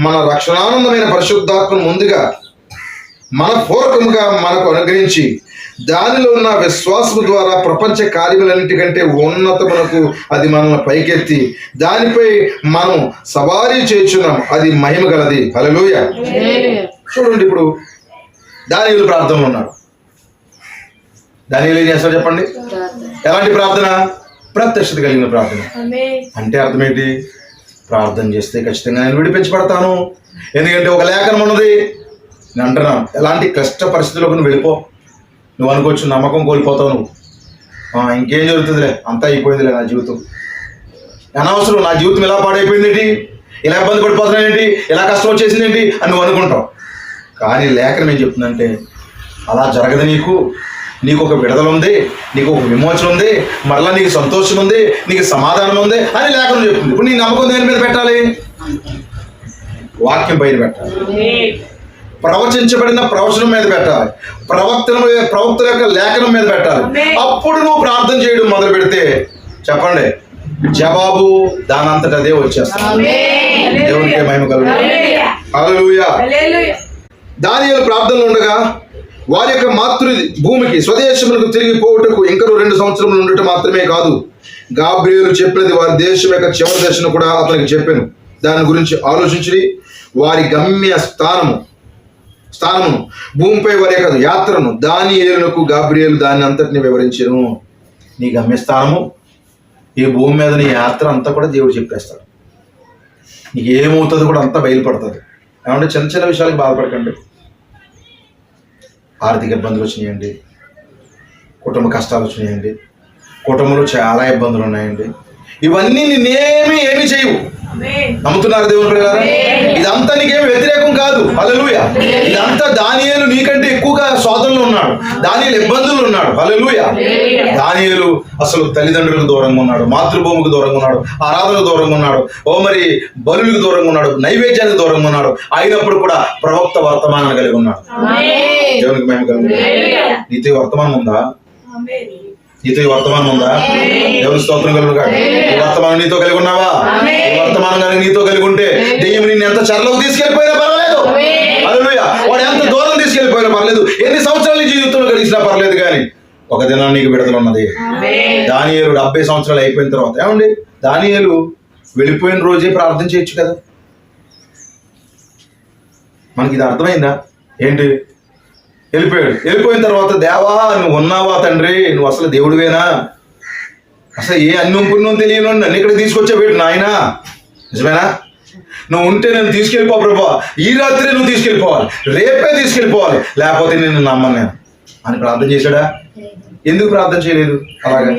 మన రక్షణానందమైన పరిశుద్ధాత్మను ముందుగా మనపూర్వకముగా మనకు అనుగ్రహించి దానిలో ఉన్న విశ్వాసము ద్వారా ప్రపంచ కార్యములన్నిటికంటే ఉన్నతమునకు అది మనల్ని పైకెత్తి దానిపై మనం సవారీ చేయుచున్నాం. అది మహిమ గలది. హల్లెలూయా. చూడండి, ఇప్పుడు దానియేలు ప్రార్థనలో ఉన్నాడు. దానియేలు ఏం చేస్తాడు చెప్పండి? ఎలాంటి ప్రార్థన? ప్రత్యక్షత కలిగిన ప్రార్థన. అంటే అర్థం ఏంటి? ప్రార్థన చేస్తే ఖచ్చితంగా నేను విడిపించబడతాను. ఎందుకంటే ఒక లేఖనం ఉన్నది. నేను అంటున్నాను, ఎలాంటి క్లిష్ట పరిస్థితుల్లోకి నువ్వు వెళ్ళిపో. నువ్వు అనుకోవచ్చు నమ్మకం కోల్పోతావు, నువ్వు ఇంకేం జరుగుతుందిలే, అంతా అయిపోయిందిలే నా జీవితం, అనవసరం, నా జీవితం ఇలా పాడైపోయింది ఏంటి, ఇలా ఇబ్బంది పడిపోతున్నాను ఏంటి, ఇలా కష్టం వచ్చేసింది ఏంటి అని నువ్వు అనుకుంటావు. కానీ లేఖనం ఏం చెప్తుందంటే అలా జరగదు. నీకు ఒక విడుదల ఉంది, నీకు ఒక విమోచన ఉంది, మరలా నీకు సంతోషం ఉంది, నీకు సమాధానం ఉంది అని లేఖనం చెప్తుంది. ఇప్పుడు నీ నమ్మకం దేని మీద పెట్టాలి? వాక్యం పైన పెట్టాలి. ప్రవచించబడిన ప్రవచనం మీద పెట్టాలి. ప్రవక్తల యొక్క లేఖనం మీద పెట్టాలి. అప్పుడు నువ్వు ప్రార్థన చేయడం మొదలు పెడితే చెప్పండి, జవాబు దానంతట అదే వచ్చేస్తుంది. దేవునికే మహిమ కలుగును. హల్లెలూయా. దానియేలు ప్రార్థనలు ఉండగా వారి యొక్క మాతృ భూమికి స్వదేశములకు తిరిగి పోవుటకు ఇంకా 2 సంవత్సరములు ఉండటం మాత్రమే కాదు, గాబ్రియేలు చెప్పినది వారి దేశం యొక్క చివరి దశను కూడా అతనికి చెప్పాను. దాని గురించి ఆలోచించి వారి గమ్య స్థానమును భూమిపై వారి యొక్క యాత్రను దానియేలునకు గాబ్రియేలు దాన్ని అంతటిని వివరించెను. నీ గమ్యస్థానము, ఈ భూమి మీద నీ యాత్ర అంతా కూడా దేవుడు చెప్పేస్తాడు. నీకు ఏమవుతుందో కూడా అంతా బయలుపడుతుంది. ఏమంటే చిన్న చిన్న విషయాలకు బాధపడకండి. ఆర్థిక ఇబ్బందులు వచ్చినాయండి, కుటుంబ కష్టాలు వచ్చినాయండి, కుటుంబంలో చాలా ఇబ్బందులు ఉన్నాయండి, ఇవన్నీ ఏమి చేయవు. నమ్ముతున్నారు దేవుని పిల్లలారా? ఇదంతా నీకేమి వ్యతిరేకం కాదు. హల్లెలూయా. ఇదంతా దానియేలు నీకంటే ఎక్కువగా శోధనలో ఉన్నాడు, దానియేలు ఇబ్బందులు ఉన్నాడు. హల్లెలూయా. దానియేలు అసలు తల్లిదండ్రులకు దూరంగా ఉన్నాడు, మాతృభూమికి దూరంగా ఉన్నాడు, ఆరాధనకు దూరంగా ఉన్నాడు, మరి బలులకు దూరంగా ఉన్నాడు, నైవేద్యానికి దూరంగా ఉన్నాడు. అయినప్పుడు కూడా ప్రవక్త వర్తమానం కలిగి ఉన్నాడు. దేవునికి మహిమ కలుగును. నీతో వర్తమానం ఉందా? నీతో ఈ వర్తమానం ఉందా? దేవుని స్తోత్రం కలుగుగా. ఈ వర్తమానం నీతో కలిగి ఉన్నావా? ఈ వర్తమానం కానీ నీతో కలిగి ఉంటే దెయ్యం నిన్ను ఎంత చెరలోకి తీసుకెళ్ళిపోయినా పర్వాలేదు. హల్లెలూయా. వాడు ఎంత దూరం తీసుకెళ్ళిపోయినా పర్లేదు, ఎన్ని సంవత్సరాలు నీ జీవితంలో గడిచినా పర్లేదు, కానీ ఒక దినం నీకు విడుదల ఉన్నది. దానియేలు 70 సంవత్సరాలు అయిపోయిన తర్వాత, ఏమండి, దానియేలు వెళ్ళిపోయిన రోజే ప్రార్థన చేయొచ్చు కదా. మనకి ఇది అర్థమైందా? ఏంటి, వెళ్ళిపోయాడు. వెళ్ళిపోయిన తర్వాత, దేవా నువ్వు ఉన్నావా తండ్రి, నువ్వు అసలు దేవుడివేనా, అసలు ఏ అన్నం పుణ్యం తెలియను నన్ను ఇక్కడ తీసుకొచ్చావు నాయనా, నిజమేనా? నువ్వు ఉంటే నేను తీసుకెళ్ళిపో ప్రభా, ఈ రాత్రి నువ్వు తీసుకెళ్ళిపోవాలి, రేపే తీసుకెళ్ళిపోవాలి, లేకపోతే నేను నమ్మను నేను అని ప్రార్థన చేశాడా? ఎందుకు ప్రార్థన చేయలేదు? అలాగా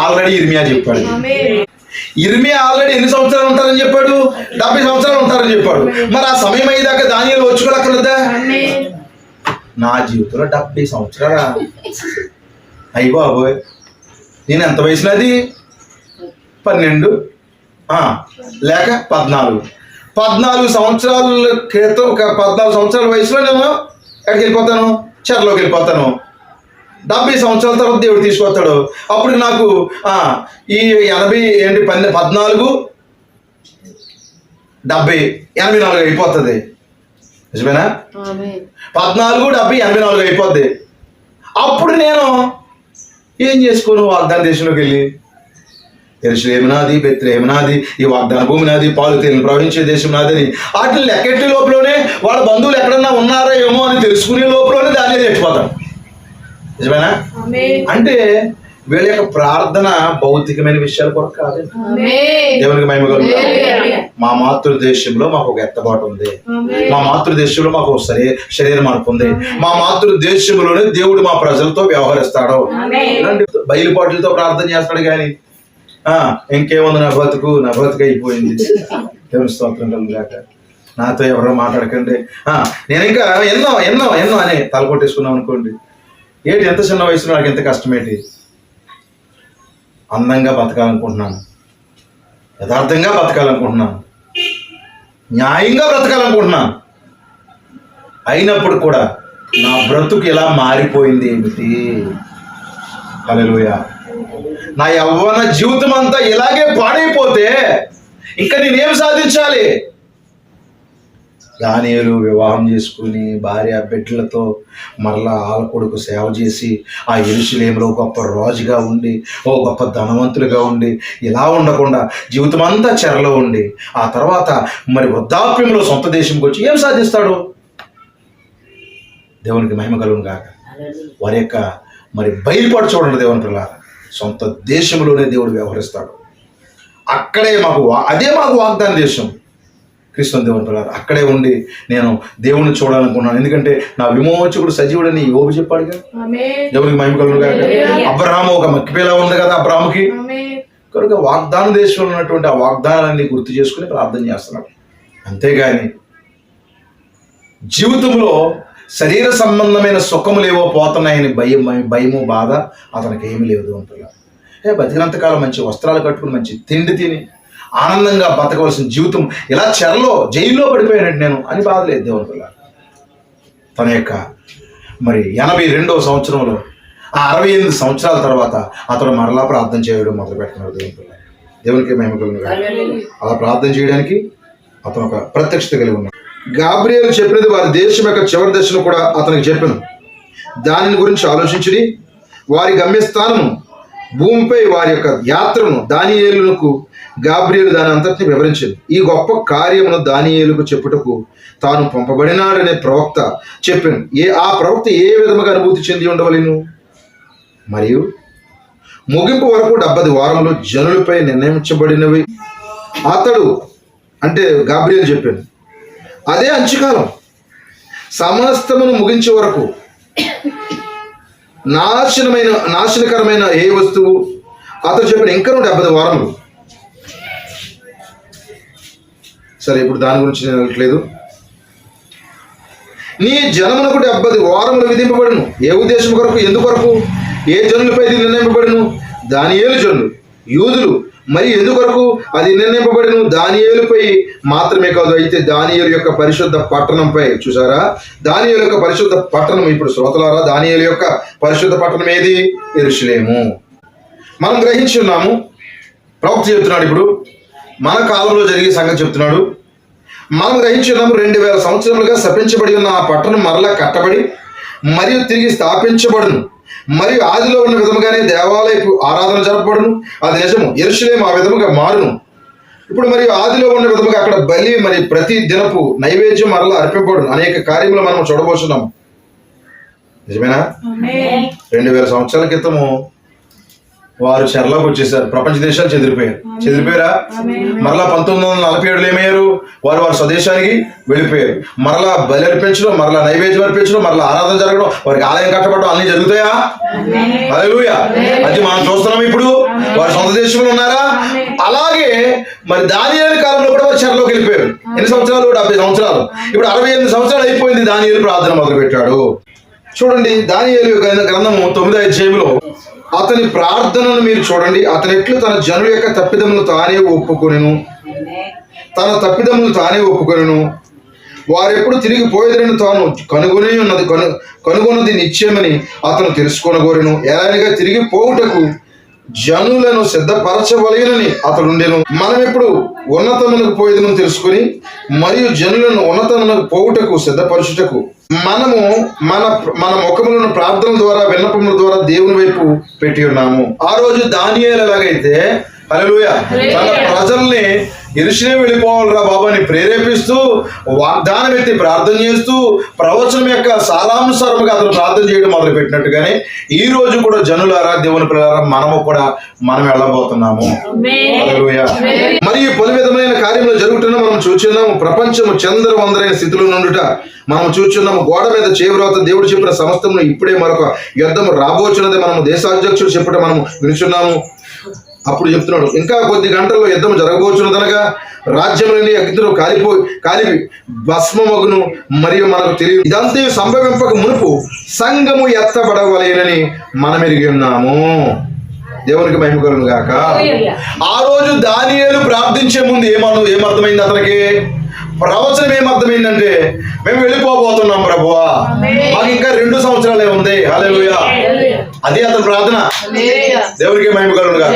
ఆల్రెడీ ఇర్మియా చెప్పాడు. ఇర్మియా ఆల్రెడీ ఎన్ని సంవత్సరాలు ఉంటారని చెప్పాడు? 70 సంవత్సరాలు ఉంటారని చెప్పాడు. మరి ఆ సమయం అయ్యేదాకా దానియేలు వచ్చుకోలేదా? నా జీవితంలో 70 సంవత్సరాలా? అయ్యి బాబోయ్, నేను ఎంత వయసునది? 12 లేక 14 సంవత్సరాల క్రితం, 14 సంవత్సరాల వయసులో నేను ఎక్కడికి వెళ్ళిపోతాను? చెరలోకి వెళ్ళిపోతాను. 70 సంవత్సరాల తర్వాత దేవుడు తీసుకొస్తాడు. అప్పుడు నాకు ఈ 80 ఏంటి 14 70 84 అయిపోతుంది. నిజమేనా? 14 70 84 అయిపోద్ది. అప్పుడు నేను ఏం చేసుకోను? వాగ్దాన దేశంలోకి వెళ్ళి, యెరూషలేము నాది, బెత్లెహేము నాది, ఈ వాగ్దాన భూమి నాది, పాలు తేనెలు ప్రవహించే దేశం నాదని వాటిని లెక్కెట్టే లోపలనే వాళ్ళ బంధువులు ఎక్కడన్నా ఉన్నారా ఏమో అని తెలుసుకునే లోపలనే దాన్ని చచ్చిపోతాను. నిజమేనా? అంటే వీళ్ళ యొక్క ప్రార్థన భౌతికమైన విషయాల కొరకు కాదు. దేవునికి మహిమ కలుగును. మా మాతృదేశంలో మాకు ఒక ఎత్తబాటు ఉంది. మా మాతృదేశంలో మాకు శరీర మార్పు ఉంది. మా మాతృదేశంలోనే దేవుడు మా ప్రజలతో వ్యవహరిస్తాడు. ఇలాంటి బయలుపాట్లతో ప్రార్థన చేస్తాడు. కానీ ఇంకేముంది, నా బతుకు అయిపోయింది. దేవుని స్తోత్రం కలుగుగాక. నాతో ఎవరో మాట్లాడకండి, నేను ఇంకా ఎన్నో అని తలకొట్టేసుకున్నాం అనుకోండి. ఏంటి, ఎంత చిన్న వయసులో నాకు ఎంత కష్టమేంటి? అందంగా బతకాలనుకుంటున్నాను, యథార్థంగా బతకాలనుకుంటున్నాను, న్యాయంగా బ్రతకాలనుకుంటున్నాను. అయినప్పుడు కూడా నా బ్రతుకు ఇలా మారిపోయింది ఏమిటి? హల్లెలూయా. నా యవ్వన జీవితం అంతా ఇలాగే పాడైపోతే ఇంకా నేనేం సాధించాలి? దానియేలు వివాహం చేసుకుని భార్య బిడ్డలతో మరలా ఆలకొడుకు సేవ చేసి ఆ యెరూషలేములో గొప్ప రాజుగా ఉండి, ఓ గొప్ప ధనవంతులుగా ఉండి, ఇలా ఉండకుండా జీవితం అంతా చెరలో ఉండి ఆ తర్వాత మరి వృద్ధాప్యంలో సొంత దేశంకి వచ్చి ఏం సాధిస్తాడు? దేవునికి మహిమ కలుగును గాక. వారి యొక్క మరి బయలుపాటు చూడండి దేవుని పిల్లలారా. సొంత దేశంలోనే దేవుడు వ్యవహరిస్తాడు. అక్కడే అదే మాకు వాగ్దాన దేశం. క్రీస్తు దేవుని పిల్లలారా, అక్కడే ఉండి నేను దేవుణ్ణి చూడాలనుకున్నాను. ఎందుకంటే నా విమోచకుడు సజీవుడని యోబు చెప్పాడుగా. దేవునికి మహిమ కలుగును గాక. అబ్రహాము ఒక మక్కిపేల ఉంది కదా అబ్రహాముకి. కనుక వాగ్దాన దేశంలో ఉన్నటువంటి ఆ వాగ్దానాన్ని గుర్తు చేసుకుని ప్రార్థన చేస్తున్నాడు. అంతేగాని జీవితంలో శరీర సంబంధమైన సుఖములేవో పోతున్నాయని భయము బాధ అతనికి ఏమీ లేదు అంటున్నా. బతికినంతకాలం మంచి వస్త్రాలు కట్టుకుని మంచి తిండి తిని ఆనందంగా బతకవలసిన జీవితం ఇలా జైల్లో పడిపోయానంటే నేను అని బాధ లేదు దేవుని పిల్ల. తన యొక్క మరి 82వ సంవత్సరంలో ఆ 68 సంవత్సరాల తర్వాత అతడు మరలా ప్రార్థన చేయడం మొదలు పెడుతున్నాడు దేవుని పిల్ల. దేవునికి మహిమ కలుగును గాక. అలా ప్రార్థన చేయడానికి అతను ఒక ప్రత్యక్షత కలిగి ఉన్నాడు. గాబ్రియేలు చెప్పినది వారి దేశం యొక్క చివరి దశను కూడా అతనికి చెప్పాను. దానిని గురించి ఆలోచించి వారి గమ్యస్థానము భూమిపై వారి యొక్క యాత్రను దానియేలునకు గాబ్రియేలు దాని అంతటిని వివరించింది. ఈ గొప్ప కార్యమును దానియేలుకు చెప్పుటకు తాను పంపబడినాడనే ప్రవక్త చెప్పాను. ఆ ప్రవక్త ఏ విధముగా అనుభూతి చెంది ఉండవలెను? మరియు ముగింపు వరకు 70 వారములు జనులపై నిర్ణయించబడినవి అతడు అంటే గాబ్రియేలు చెప్పాను. అదే అంచుకాలం సమస్తమును ముగించే వరకు నాశనకరమైన ఏ వస్తువు అతను చెప్పిన ఇంకా 70 వారములు. సరే, ఇప్పుడు దాని గురించి నేను అనట్లేదు. నీ జనమునకు 70 వారములు విధింపబడును. ఏ ఉద్దేశం కొరకు, ఎందుకొరకు, ఏ జనులపై ఇది నిర్ణయింపబడును? దానియేలు జనులు, యూదులు మరి ఎందుకొరకు అది నిర్ణయింపబడిన దానియేలుపై మాత్రమే కాదు, అయితే దానియేలు యొక్క పరిశుద్ధ పట్టణంపై. చూసారా, దానియేలు యొక్క పరిశుద్ధ పట్టణం. ఇప్పుడు శ్రోతలారా, దానియేలు యొక్క పరిశుద్ధ పట్టణం ఏది? యెరూషలేము. మనం గ్రహించి ఉన్నాము. ప్రవక్త చెప్తున్నాడు, ఇప్పుడు మన కాలంలో జరిగే సంగతి చెప్తున్నాడు. మనం గ్రహించి ఉన్నాము, 2000 సంవత్సరములుగా శపించబడి ఉన్న ఆ పట్టణం మరలా కట్టబడి మరియు తిరిగి స్థాపించబడును. మరియు ఆదిలో ఉన్న విధముగానే దేవాలయపు ఆరాధన జరపబడును. అది నిజము. యెరూషలేము ఆ విధముగా మారును. ఇప్పుడు మరియు ఆదిలో ఉన్న విధముగా అక్కడ బలి మరి ప్రతి దినపు నైవేద్యం మరలా అర్పింపబడును. అనేక కార్యములు మనం చూడబోతున్నాము. నిజమేనా? 2000 సంవత్సరాల క్రితము వారు చెరలోకి వచ్చేసారు. ప్రపంచ దేశాలు చెదిరిపోయారా? మరలా 1947 ఏమయ్యారు? వారు స్వదేశానికి వెళ్ళిపోయారు. మరలా బలి అర్పించడం, మరలా నైవేద్యం అర్పించడం, మరలా ఆరాధన జరగడం, వారికి ఆలయం కట్టబడడం అన్ని జరుగుతాయా? హల్లెలూయా. అది మనం చూస్తున్నాం. ఇప్పుడు వారు సొంత దేశంలో ఉన్నారా? అలాగే మరి దానియేలు కాలంలో కూడా వారు చెరలోకి వెళ్ళిపోయారు. ఎన్ని సంవత్సరాలు? 70 సంవత్సరాలు. ఇప్పుడు 68 సంవత్సరాలు అయిపోయింది. దానియేలు ప్రార్థన మొదలు పెట్టాడు. చూడండి, దానియేలు గ్రంథము 9వ అధ్యాయంలో అతని ప్రార్థనను మీరు చూడండి. అతని ఎట్లు తన జనుల యొక్క తప్పిదములు తానే ఒప్పుకొనెను. తన తప్పిదములు తానే ఒప్పుకొనెను. వారెప్పుడు తిరిగి పోయేదని తాను కనుగొన్నది నిశ్చయమని అతను తెలుసుకొనగోరెను. ఎలాగైనా తిరిగి పోవుటకు జనులను సిద్ధపరచవలెనని అతడు ఉండెను. మనం ఎప్పుడు ఉన్నతములకు పోయేదని తెలుసుకుని మరియు జనులను ఉన్నతములకు పోవుటకు సిద్ధపరచుటకు మనము మన ముఖములను ప్రార్థనల ద్వారా విన్నపముల ద్వారా దేవుని వైపు పెట్టి ఉన్నాము. ఆ రోజు దానియేలు ఎలాగైతే హల్లెలూయా తన ప్రజల్ని యెరూషలేము వెళ్ళిపోవాలిరా బాబు అని ప్రేరేపిస్తూ వాగ్దానం ఎత్తి ప్రార్థన చేస్తూ ప్రవచనం యొక్క సారాంశారముగా అతను ప్రార్థన చేయడం మొదలు పెట్టినట్టుగానే ఈ రోజు కూడా జనులారా, దేవుని పిల్లలారా, మనం వెళ్ళబోతున్నాము. హల్లెలూయా. మరియు పలు విధమైన కార్యములు జరుగుతున్నా మనం చూస్తున్నాము. ప్రపంచము చంద్రవందరైన స్థితిలో నుండుట మనం చూస్తున్నాము. గోడ మీద చేవ్రాత దేవుడు చెప్పిన సమస్తమును ఇప్పుడే మరొక యుద్ధము రాబోచున్నది మనము దేశాధ్యక్షుడు చెప్పడం మనము వినుచున్నాము. అప్పుడు చెప్తున్నాడు, ఇంకా కొద్ది గంటల్లో యుద్ధం జరగబోచున్నదనగా రాజ్యములన్నీ అగ్నితో కాలి భస్మమగును. మరియు మనకు తెలియదు. ఇదంతా సంభవింపక మునుపు సంఘము ఎత్తబడవలేనని మనం ఎరిగి ఉన్నాము. దేవునికి మహిమ కలుగును గాక. ఆ రోజు దానియేలు ప్రార్థించే ముందు ఏమర్థమైంది అతనికి? ప్రవచనం ఏమర్థమైందంటే, మేము వెళ్ళిపోబోతున్నాం ప్రభువా, మాకు ఇంకా 2 సంవత్సరాలే ఉంది. హల్లెలూయా. అదే అతని ప్రార్థన. దేవునికి మహిమ కలుగును గాక.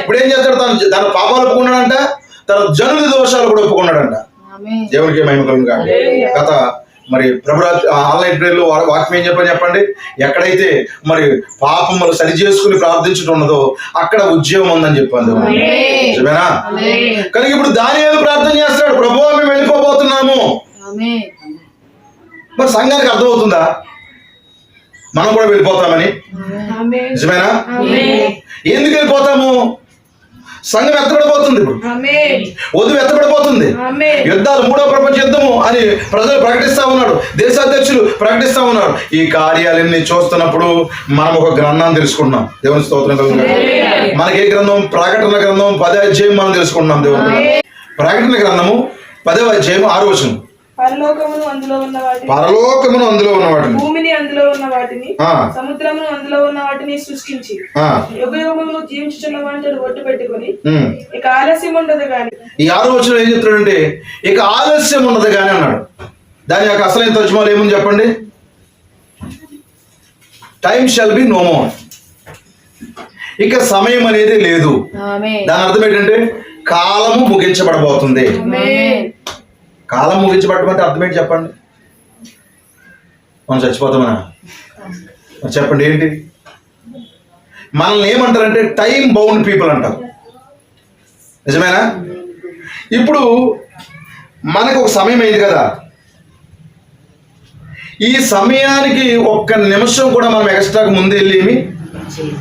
ఇప్పుడు ఏం చేస్తాడు? తన పాపాలు ఒప్పుకున్నాడంట, తన జనుల దోషాలు కూడా ఒప్పుకున్నాడంట. దేవునికి మహిమ కలుగును గాక. గత మరి ప్రభురాత్రి ఆన్లైన్ ప్రేయర్లో వాక్యం ఏం చెప్పండి. ఎక్కడైతే మరి పాపములు సరి చేసుకుని ప్రార్థించడం ఉన్నదో అక్కడ ఉద్యోగం ఉందని చెప్పాను. నిజమేనా? కానీ ఇప్పుడు దానియేలు ప్రార్థన చేస్తాడు, ప్రభువా మేము వెళ్ళిపోబోతున్నాము. మరి సంఘానికి అర్థమవుతుందా మనం కూడా వెళ్ళిపోతామని? నిజమేనా? ఎందుకు వెళ్ళిపోతాము? సంఘం ఎత్తబడిపోతుంది. ఇప్పుడు వధువు ఎత్తబడిపోతుంది. యుద్ధాలు, 3వ ప్రపంచ యుద్ధము అని ప్రజలు ప్రకటిస్తా ఉన్నారు, దేశాధ్యక్షులు ప్రకటిస్తా ఉన్నారు. ఈ కార్యాలన్నీ చూస్తున్నప్పుడు మనం ఒక గ్రంథాన్ని తెలుసుకుంటున్నాం. దేవుని స్తోత్రం కలుగును. మనకి ఏ గ్రంథం? ప్రకటన గ్రంథం 10వ అధ్యాయం మనం తెలుసుకుంటున్నాం. దేవుని ప్రకటన గ్రంథము 10వ అధ్యాయం 6వ వచనం. పరలోకమును అందులో ఉన్న వాటిని, భూమిని అందులో ఉన్న వాటిని, సముద్రమును అందులో ఉన్న వాటిని సృష్టించి యుగయుగములు జీవించుచున్న వాటిని ఒట్టు పెట్టుకొని ఇక ఆలస్యం ఉండదు గాని. ఈ 6వ వచనం ఏం చెప్తాడంటే, ఇక ఆలస్యం ఉండదు గాని అన్నాడు. దాని యొక్క అసలైన తర్జుమాలు ఏముంది చెప్పండి? Time shall be no more. ఇక సమయం అనేది లేదు. దాని అర్థం ఏంటంటే కాలము ముగించబడబోతుంది. కాలం ముగించబడమంటే అర్థం ఏంటి చెప్పండి? మనం చచ్చిపోతామనా? చెప్పండి ఏంటి? మనల్ని ఏమంటారంటే టైం బౌండ్ పీపుల్ అంటారు. నిజమేనా? ఇప్పుడు మనకు ఒక సమయం అయింది కదా, ఈ సమయానికి ఒక్క నిమిషం కూడా మనం ఎక్స్ట్రాకు ముందు వెళ్ళి ఏమి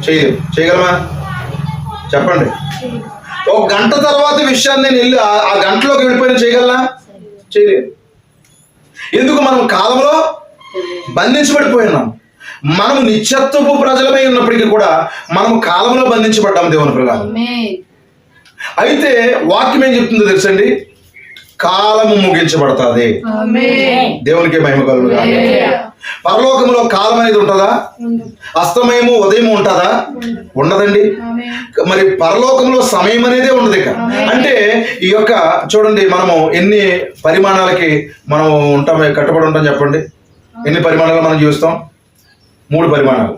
చేయగలమా? చెప్పండి. ఒక గంట తర్వాత విషయాన్ని నేను వెళ్ళి ఆ గంటలోకి వెళ్ళిపోయినా చేయగలనా? చేయలేదు. ఎందుకు? మనం కాలంలో బంధించబడిపోయినాం. మనం నిత్యత్వపు ప్రజలమై ఉన్నప్పటికీ కూడా మనం కాలంలో బంధించబడ్డాం. దేవుని పిల్లలు. అయితే వాక్యం ఏం చెప్తుందో తెలుసండి? కాలము ముగించబడుతుంది. దేవునికి మహిమ కలుగును గాక. పరలోకంలో కాలం అనేది ఉంటుందా? అస్తమయము ఉదయము ఉంటుందా? ఉండదండి. మరి పరలోకంలో సమయం అనేదే ఉండదు. ఇక అంటే ఈ యొక్క చూడండి, మనము ఎన్ని పరిమాణాలకి మనం ఉంటాం, కట్టుబడి ఉంటాం చెప్పండి. ఎన్ని పరిమాణాలు మనం చూస్తాం? 3 పరిమాణాలు.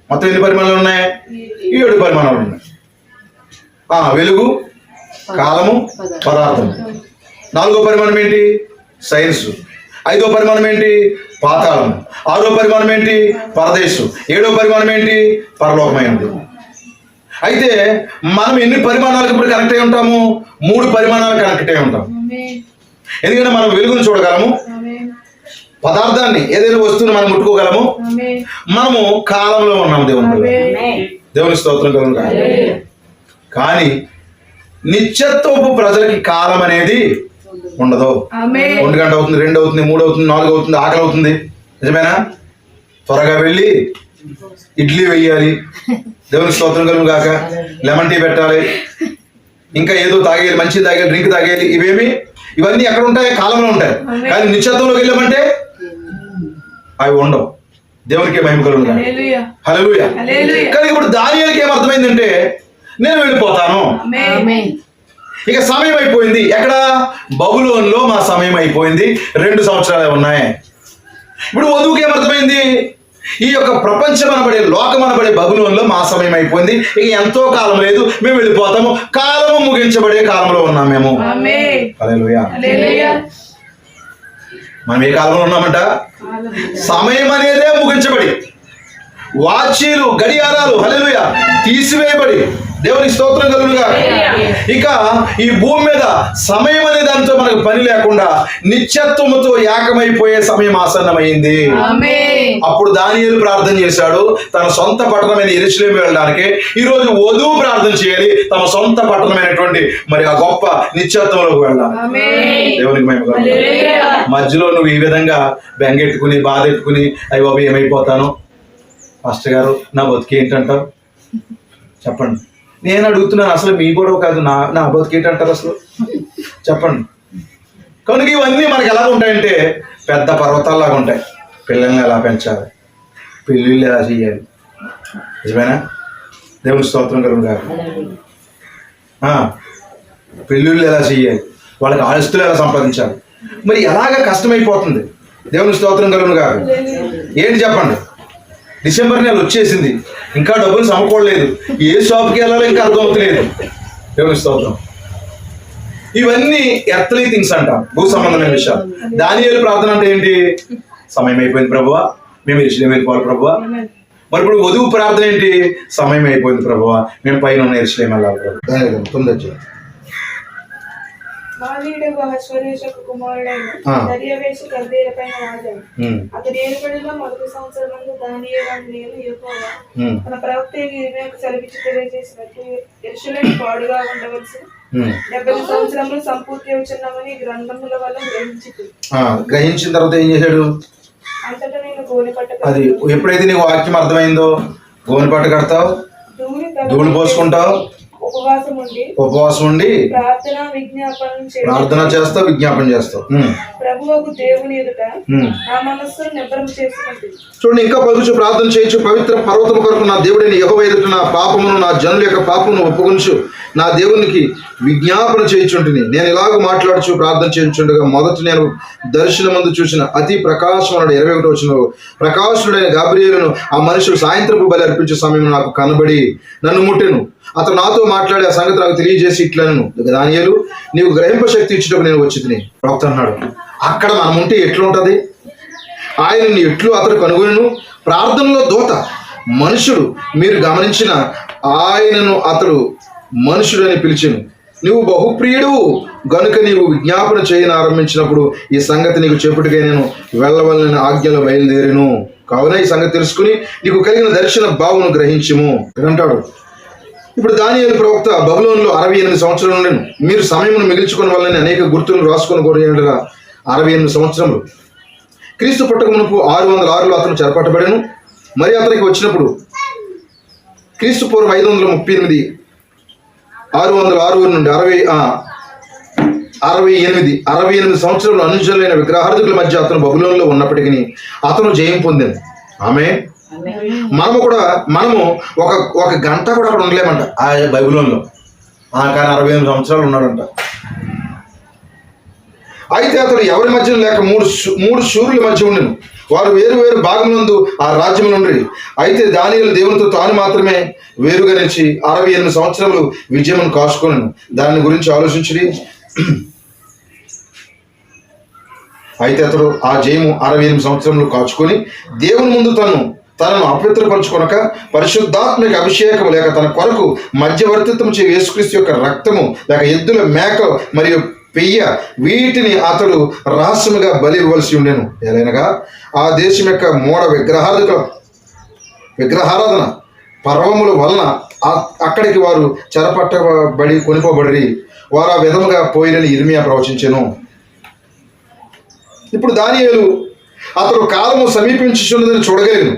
మొత్తం ఎన్ని పరిమాణాలు ఉన్నాయి? 7 పరిమాణాలు ఉన్నాయి. వెలుగు, కాలము, పదార్థం. 4వ పరిమాణం ఏంటి? సైన్స్. 5వ పరిమాణం ఏంటి? పాతాళం. 6వ పరిమాణం ఏంటి? పరదేశం. 7వ పరిమాణం ఏంటి? పరలోకమైనది. అయితే మనం ఎన్ని పరిమాణాలకు ఇప్పుడు కనెక్ట్ అయి ఉంటాము? 3 పరిమాణాలు కనెక్ట్ అయి ఉంటాం. ఎందుకంటే మనం వెలుగును చూడగలము, పదార్థాన్ని ఏదైనా వస్తువుని మనం ముట్టుకోగలము, మనము కాలంలో ఉన్నాము. దేవుని స్తోత్రం కలుగును గాక. కానీ నిత్యత్వపు ప్రజలకి కాలం అనేది ఉండదు. 1 గంట అవుతుంది, 2 అవుతుంది, 3 అవుతుంది, 4 అవుతుంది, ఆకలి అవుతుంది. నిజమేనా? త్వరగా వెళ్ళి ఇడ్లీ వేయాలి, దేవుని స్తోత్రం కలుగును గాక, లెమన్ టీ పెట్టాలి, ఇంకా ఏదో తాగేయాలి, మంచి తాగేయాలి, డ్రింక్ తాగేయాలి. ఇవన్నీ ఎక్కడ ఉంటాయి? కాలంలో ఉంటాయి. కానీ నిత్యత్వంలోకి వెళ్ళామంటే అవి ఉండవు. దేవునికి మహిమ కలుగును గాక. హల్లెలూయా. కానీ ఇప్పుడు దానియేలుకి ఏమర్థమైందంటే, నేను వెళ్ళిపోతాను, ఇక సమయం అయిపోయింది. ఎక్కడ? బబులోనులో మా సమయం అయిపోయింది, 2 సంవత్సరాలే ఉన్నాయి. ఇప్పుడు వధువుకి ఏమర్థమైంది? ఈ యొక్క ప్రపంచం అనబడే, లోకం అనబడే బబులోనులో మా సమయం అయిపోయింది, ఇక ఎంతో కాలం లేదు, మేము వెళ్ళిపోతాము. కాలము ముగించబడే కాలంలో ఉన్నాం మేము. హల్లెలూయా. మనం ఏ కాలంలో ఉన్నామంట? సమయం అనేదే ముగించబడి, వాచీలు, గడియారాలు హల్లెలూయా తీసివేయబడి, దేవుని స్తోత్రం కలుగును గాక. ఇక ఈ భూమి మీద సమయం అనే దాంతో మనకు పని లేకుండా నిత్యత్వముతో ఏకమైపోయే సమయం ఆసన్నమైంది. అప్పుడు దానియేలు ప్రార్థన చేశాడు, తన సొంత పట్టణమైన యెరూషలేము వెళ్ళడానికి. ఈ రోజు వధువు ప్రార్థన చేయాలి, తమ సొంత పట్టణమైనటువంటి మరి ఆ గొప్ప నిత్యత్వంలోకి వెళ్ళాలి. దేవునికి మహిమ కలుగును గాక. మధ్యలో నువ్వు ఈ విధంగా బెంగెట్టుకుని, బాధెట్టుకుని, అయ్య బాబు ఏమైపోతాను పాస్టర్ గారు, నా బతుకు ఏంటంటారు చెప్పండి. నేను అడుగుతున్నాను, అసలు మీ గొడవ కాదు, నా బతుకు ఏంటంటారు అసలు చెప్పండి. కనుక ఇవన్నీ మనకి ఎలా ఉంటాయంటే పెద్ద పర్వతాల్లాగా ఉంటాయి. పిల్లల్ని ఎలా పెంచాలి, పెళ్ళిళ్ళు ఎలా చేయాలి, నిజమేనా? దేవుని స్తోత్రం కలుగును గాక. పెళ్ళిళ్ళు ఎలా చేయాలి, వాళ్ళకి ఆస్తులు ఎలా సంపాదించాలి, మరి ఎలాగ కష్టమైపోతుంది. దేవుని స్తోత్రం కలుగును గాక. ఏంటి చెప్పండి? డిసెంబర్ నెల వచ్చేసింది, ఇంకా డబ్బులు సమకూడలేదు, ఏ షాప్కి వెళ్ళాలో ఇంకా అర్థమవుతలేదు. దేవుని స్తోత్రం. ఇవన్నీ ఎర్త్లీ థింగ్స్ అంట, భూ సంబంధమైన విషయాలు. దానియేలు ప్రార్థన అంటే ఏంటి? సమయం అయిపోయింది ప్రభువా, మేము యెరూషలేము వెళ్ళిపోవాలి ప్రభువా. మరి ఇప్పుడు వధువు ప్రార్థన ఏంటి? సమయం అయిపోయింది ప్రభువా, మేము పైన ఉన్న యెరూషలేము వెళ్ళాలి ప్రభువా. తొందర మాదీయుడగు అహష్వేరోషుకు కుమారుడైన దర్యావేషు కల్దీయులపైన రాజాడు. అతని ఏలుబడిలో 1వ సంవత్సరమందు దానియేలు అను నేను యెహోవా తన ప్రవక్త ఇర్మీయాకు సెలవిచ్చి తెలియజేసినట్టు యెరూషలేము పాడుగా ఉండవలసి 70 సంవత్సరములు సంపూర్తి అవుచున్నామని గ్రంథముల వల్ల గ్రహించిన తర్వాత ఏం చేశాడు? అంతటా నేను గోనె పట్ట, అది ఎప్పుడైతే నీకు వాక్యం అర్థమైందో గోనె పట్ట కడతావు, ధూళి పోసుకుంటావు, ఉపవాసం ఉండి ప్రార్థన చేస్తావు, విజ్ఞాపన చేస్తావు. చూడండి, ఇంకా పలుకుచు ప్రార్థన చేయొచ్చు. పవిత్ర పర్వతము కొరకు నా దేవుడైన యెహోవా ఎదుట నా పాపమును, నా జనుల యొక్క పాపమును ఒప్పుకొనుచు నా దేవునికి విజ్ఞాపన చేయుచుంటిని. నేను ఇలాగ మాట్లాడుచు ప్రార్థన చేయించుండగా మొదట నేను దర్శనమందు చూసిన అతి ప్రకాశమునుడు 21వ వచనంలో ప్రకాశుడైన గాబ్రియేలును ఆ మనుషుడు సాయంత్రపు బలి అర్పించే సమయం నాకు కనబడి నన్ను ముట్టెను. అతను నాతో మాట్లాడి ఆ సంగతి నాకు తెలియజేసి ఇట్లను, దానియేలు నీవు గ్రహింప శక్తి ఇచ్చుటకు నేను వచ్చింది ప్రవక్త అన్నాడు. అక్కడ మనం ఉంటే ఎట్లుంటది? ఆయనని ఎట్లు అతడు కనుగొనెను. ప్రార్థనలో దూత మనుషుడు, మీరు గమనించిన ఆయనను అతడు మనుషుడని పిలిచెను. నువ్వు బహుప్రియుడు గనుక నీవు విజ్ఞాపన చేయని ఆరంభించినప్పుడు ఈ సంగతి నీకు చెప్పుటిగా నేను వెళ్ళవలన ఆజ్ఞలో బయలుదేరిను. కావున ఈ సంగతి తెలుసుకుని నీకు కలిగిన దర్శన భావను గ్రహించుము అంటాడు. ఇప్పుడు దానియేలు ప్రవక్త బబులోనులో 68 సంవత్సరాలు ఉండేను. మీరు సమయమును మిగిల్చుకుని వల్లని అనేక గుర్తులను రాసుకొని కోరినగా 68 సంవత్సరములు. క్రీస్తు పుట్టక మునుపు 606లో అతను చెరపట్టబడెను. మరి అతనికి వచ్చినప్పుడు క్రీస్తు పూర్వం 538, 606 నుండి 68 సంవత్సరాలు అనుజులైన విగ్రహార్థకుల మధ్య అతను బబులోనులో ఉన్నప్పటికీ అతను జయం పొందింది. ఆమె మనము ఒక గంట కూడా అక్కడ ఉండలేమంట ఆ బబులోనులో. కానీ 68 సంవత్సరాలు ఉన్నాడంట. అయితే అతడు ఎవరి మధ్య లేక మూడు శూరుల మధ్య ఉండను. వారు వేరు వేరు భాగములందు ఆ రాజ్యం నుండి. అయితే దానియేలు దేవునితో తాను మాత్రమే వేరుగా నిలిచి 68 సంవత్సరములు విజయమును కాచుకొనెను. దాని గురించి ఆలోచించి అయితే అతడు ఆ జయము 68 సంవత్సరములు కాచుకొని దేవుని ముందు తనను అపవిత్రపరచుకొనక పరిశుద్ధాత్మక అభిషేకం లేక తన కొరకు మధ్యవర్తిత్వం చే యేసుక్రీస్తు యొక్క రక్తము లేక ఎద్దుల మేక మరియు పెయ్య వీటిని అతడు రహస్యముగా బలి ఇవ్వవలసి ఉండెను. ఎలాగనగా ఆ దేశం యొక్క మూఢ విగ్రహారాధన పర్వముల వలన అక్కడికి వారు చెరపట్టబడి కొనిపోబడి వారు ఆ విధముగా పోయినని ఇర్మియా ప్రవచించెను. ఇప్పుడు దానియేలు అతడు కాలము సమీపించుచున్నదని చూడగలిగాను.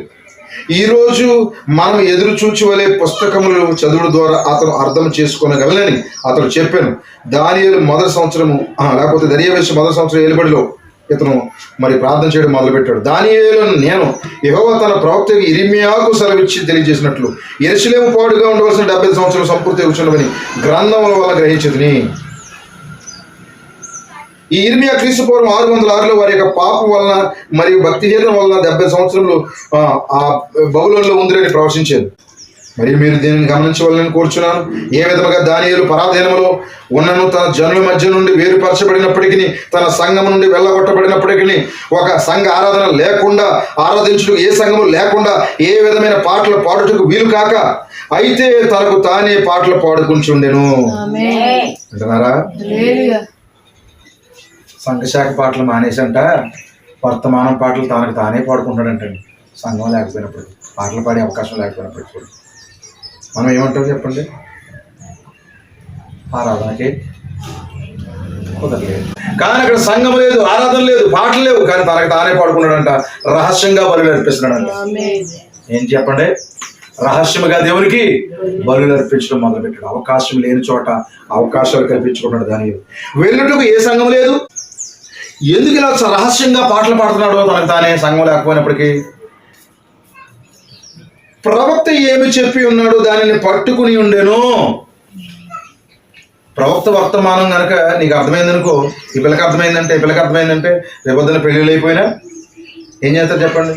ఈరోజు మనం ఎదురు చూచి వలె పుస్తకములు చదువుడు ద్వారా అతను అర్థం చేసుకోనగలనని అతడు చెప్పాను. దానియేలు మొదటి సంవత్సరము లేకపోతే దర్యావేషు మొదటి సంవత్సరం ఏలుబడిలో ఇతను మరి ప్రార్థన చేయడం మొదలుపెట్టాడు. దానియేలును నేను యెహోవా తన ప్రవక్త ఇర్మియాకు సెలవిచ్చి తెలియజేసినట్లు యెరూషలేము పాడుగా ఉండవలసిన 70 సంవత్సరాలు సంపూర్తి కూర్చున్నవని గ్రంథముల వల్ల గ్రహించదుని. ఈ ఇర్మియా క్రీస్తు పూర్వం 606లో వారి యొక్క పాపం వలన మరియు భక్తిహీనం వలన 70 సంవత్సరములు ఆ బబులోనులో ఉందిరని ప్రవచించారు. మరియు మీరు దీనిని గమనించవాలని కోరుచున్నాను. ఏ విధముగా దానియేలు పరాధీనములో ఉన్నను తన జనుల మధ్య నుండి వేరుపరచబడినప్పటికీ తన సంఘము నుండి వెళ్ళగొట్టబడినప్పటికీ ఒక సంఘ ఆరాధన లేకుండా ఆరాధించుటకు ఏ సంఘము లేకుండా ఏ విధమైన పాటలు పాడుటకు వీలు కాక అయితే తనకు తానే పాటలు పాడుకుంటుండెను అంటున్నారా. సంఘశాఖ పాటలు మానేసంట వర్తమానం పాటలు తనకు తానే పాడుకుంటాడంటండి. సంఘం లేకపోయినప్పుడు పాటలు పాడే అవకాశం లేకపోయినప్పుడు కూడా మనం ఏమంటాం చెప్పండి. ఆరాధనకి కుదరలేదు. కానీ అక్కడ సంఘం లేదు, ఆరాధన లేదు, పాటలు లేవు, కానీ తనకు తానే పాడుకున్నాడంట. రహస్యంగా బలులు అర్పిస్తున్నాడంట. ఏం చెప్పండి, రహస్యముగా దేవునికి బలులు అర్పించడం మొదలుపెట్టాడు. అవకాశం లేని చోట అవకాశాలు కల్పించుకున్నాడు. దాని వెళ్ళుటకు ఏ సంఘం లేదు. ఎందుకు ఇలా రహస్యంగా పాటలు పాడుతున్నాడు తనకు తానే సంఘం లేకపోయినప్పటికీ? ప్రవక్త ఏమి చెప్పి ఉన్నాడు దానిని పట్టుకుని ఉండేను. ప్రవక్త వర్తమానం కనుక నీకు అర్థమైందనుకో, ఈ పిల్లకి అర్థమైందంటే రేపొద్దున పెళ్ళిళ్ళు అయిపోయినా ఏం చేస్తారు చెప్పండి?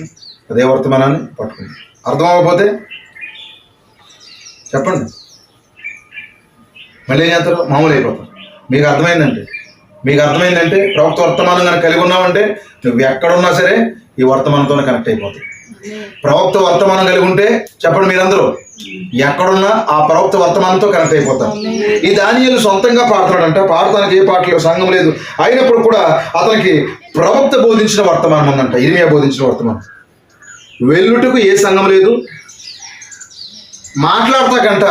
అదే వర్తమానాన్ని పట్టుకుని. అర్థం అవ్వకపోతే చెప్పండి మళ్ళీ ఏం చేస్తారు? మామూలు అయిపోతారు. మీకు అర్థమైందంటే ప్రవక్త వర్తమానం కనుక కలిగి ఉన్నావంటే నువ్వు ఎక్కడున్నా సరే ఈ వర్తమానంతోనే కనెక్ట్ అయిపోతావు. ప్రవక్త వర్తమానం కలిగి ఉంటే చెప్పండి మీరందరూ ఎక్కడున్నా ఆ ప్రవక్త వర్తమానంతో కనెక్ట్ అయిపోతారు. ఈ దానియేలు సొంతంగా పాడుతున్నాడంట. పాడటానికి ఏ పాటలు సంఘం లేదు. అయినప్పుడు కూడా అతనికి ప్రవక్త బోధించిన వర్తమానం ఉందంట. ఇర్మియా బోధించిన వర్తమానం. వెళ్ళుటకు ఏ సంఘం లేదు. మాట్లాడతాకంట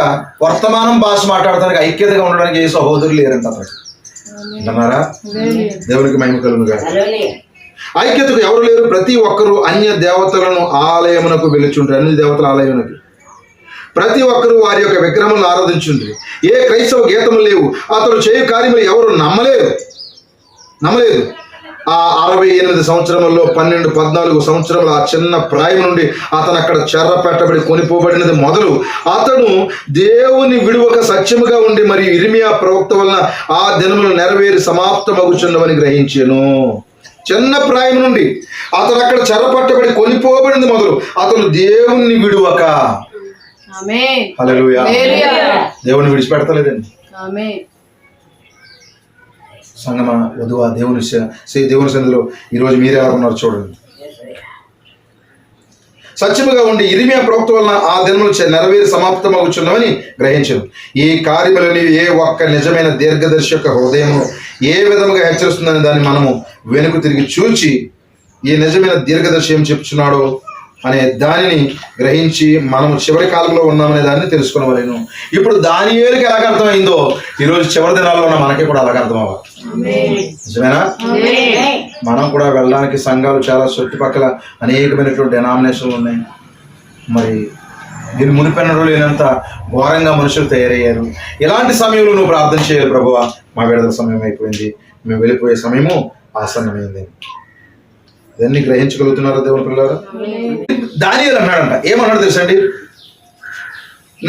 వర్తమానం భాష మాట్లాడటానికి ఐక్యతగా ఉండడానికి ఏ సహోదరులు లేరంట. అతనికి అంటున్నారా? దేవునికి మహిమ కలుగునుగా. ఐక్యతకు ఎవరు లేరు. ప్రతి ఒక్కరూ అన్య దేవతలను ఆలయమునకు వెళ్ళుచుంటారు. అన్ని దేవతల ఆలయమునకు ప్రతి ఒక్కరూ వారి యొక్క విగ్రహములను ఆరాధించుండ్రి. ఏ క్రైస్తవ గీతములు లేవు. అతడు చేయు కార్యములు ఎవరు నమ్మలేదు. ఆ 68 సంవత్సరముల్లో 12-14 సంవత్సరముల ఆ చిన్న ప్రాయం నుండి అతను అక్కడ చెర్ర పెట్టబడి కొనిపోబడినది మొదలు అతను దేవుని విడువక సత్యముగా ఉండి మరియు ఇర్మియా ప్రవక్త వలన ఆ దినములు నెరవేరి సమాప్తమగుచున్నవని గ్రహించెను. చిన్న ప్రాయం నుండి అతను అక్కడ చెర్ర పట్టబడి కొనిపోబడినది మొదలు అతను దేవుని విడువక. హల్లెలూయా. దేవుని విడిచిపెడతలేదండి. సంగమ వధువా దేవుని సన్నిధిలో ఈరోజు మీరే ఉన్నారు చూడండి. సత్యముగా ఉండి ఇర్మియా ప్రవక్త వలన ఆ దినములు నెరవేరి సమాప్తమగుచున్నవని గ్రహించను. ఈ కార్యములని ఏ ఒక్క నిజమైన దీర్ఘదర్శి యొక్క హృదయము ఏ విధముగా హెచ్చరిస్తుందని దాన్ని మనము వెనుక తిరిగి చూచి ఈ నిజమైన దీర్ఘదర్శి ఏం చెప్తున్నాడో అనే దానిని గ్రహించి మనము చివరి కాలంలో ఉన్నామనే దాన్ని తెలుసుకోవలేను. ఇప్పుడు దానియేలుకి ఎలాగ అర్థమైందో ఈరోజు చివరి దినాల్లో ఉన్న మనకి కూడా అలాగ అర్థం అవ్వాలి. నిజమేనా? మనం కూడా వెళ్ళడానికి సంఘాలు చాలా చుట్టుపక్కల అనేకమైనటువంటి డెనామినేషన్లు ఉన్నాయి. మరి దీని మునిపెన్నడూ లేనంత ఘోరంగా మనుషులు తయారయ్యారు. ఇలాంటి సమయంలో నువ్వు ప్రార్థన చేయాలి, ప్రభువా మా విడుదల సమయం అయిపోయింది, మేము వెళ్ళిపోయే సమయము ఆసన్నమైంది. ఇవన్నీ గ్రహించగలుగుతున్నారా దేవుని పిల్లలారా? దానియేలు అన్నాడంట, ఏమన్నాడు తెలుసండి?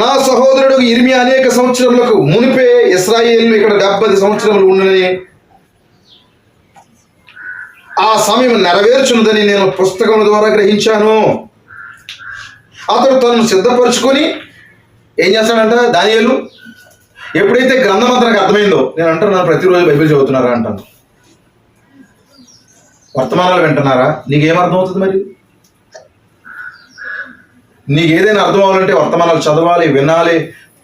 నా సహోదరుడు యిర్మీయా అనేక సంవత్సరములకు మునిపే ఇశ్రాయేలు ఇక్కడ 70 సంవత్సరములు ఉండని ఆ సమయం నెరవేర్చున్నదని నేను పుస్తకం ద్వారా గ్రహించాను. అతడు తనను సిద్ధపరచుకొని ఏం చేస్తాడంట దానియేలు? ఎప్పుడైతే గ్రంథం అంతా నాకు అర్థమైందో, నేను అంటున్నాను ప్రతిరోజు బైబిల్ చదువుతున్నారా అంటాను, వర్తమానాలు వింటున్నారా, నీకేం అర్థమవుతుంది? మరి నీకు ఏదైనా అర్థం అవ్వాలంటే వర్తమానాలు చదవాలి, వినాలి,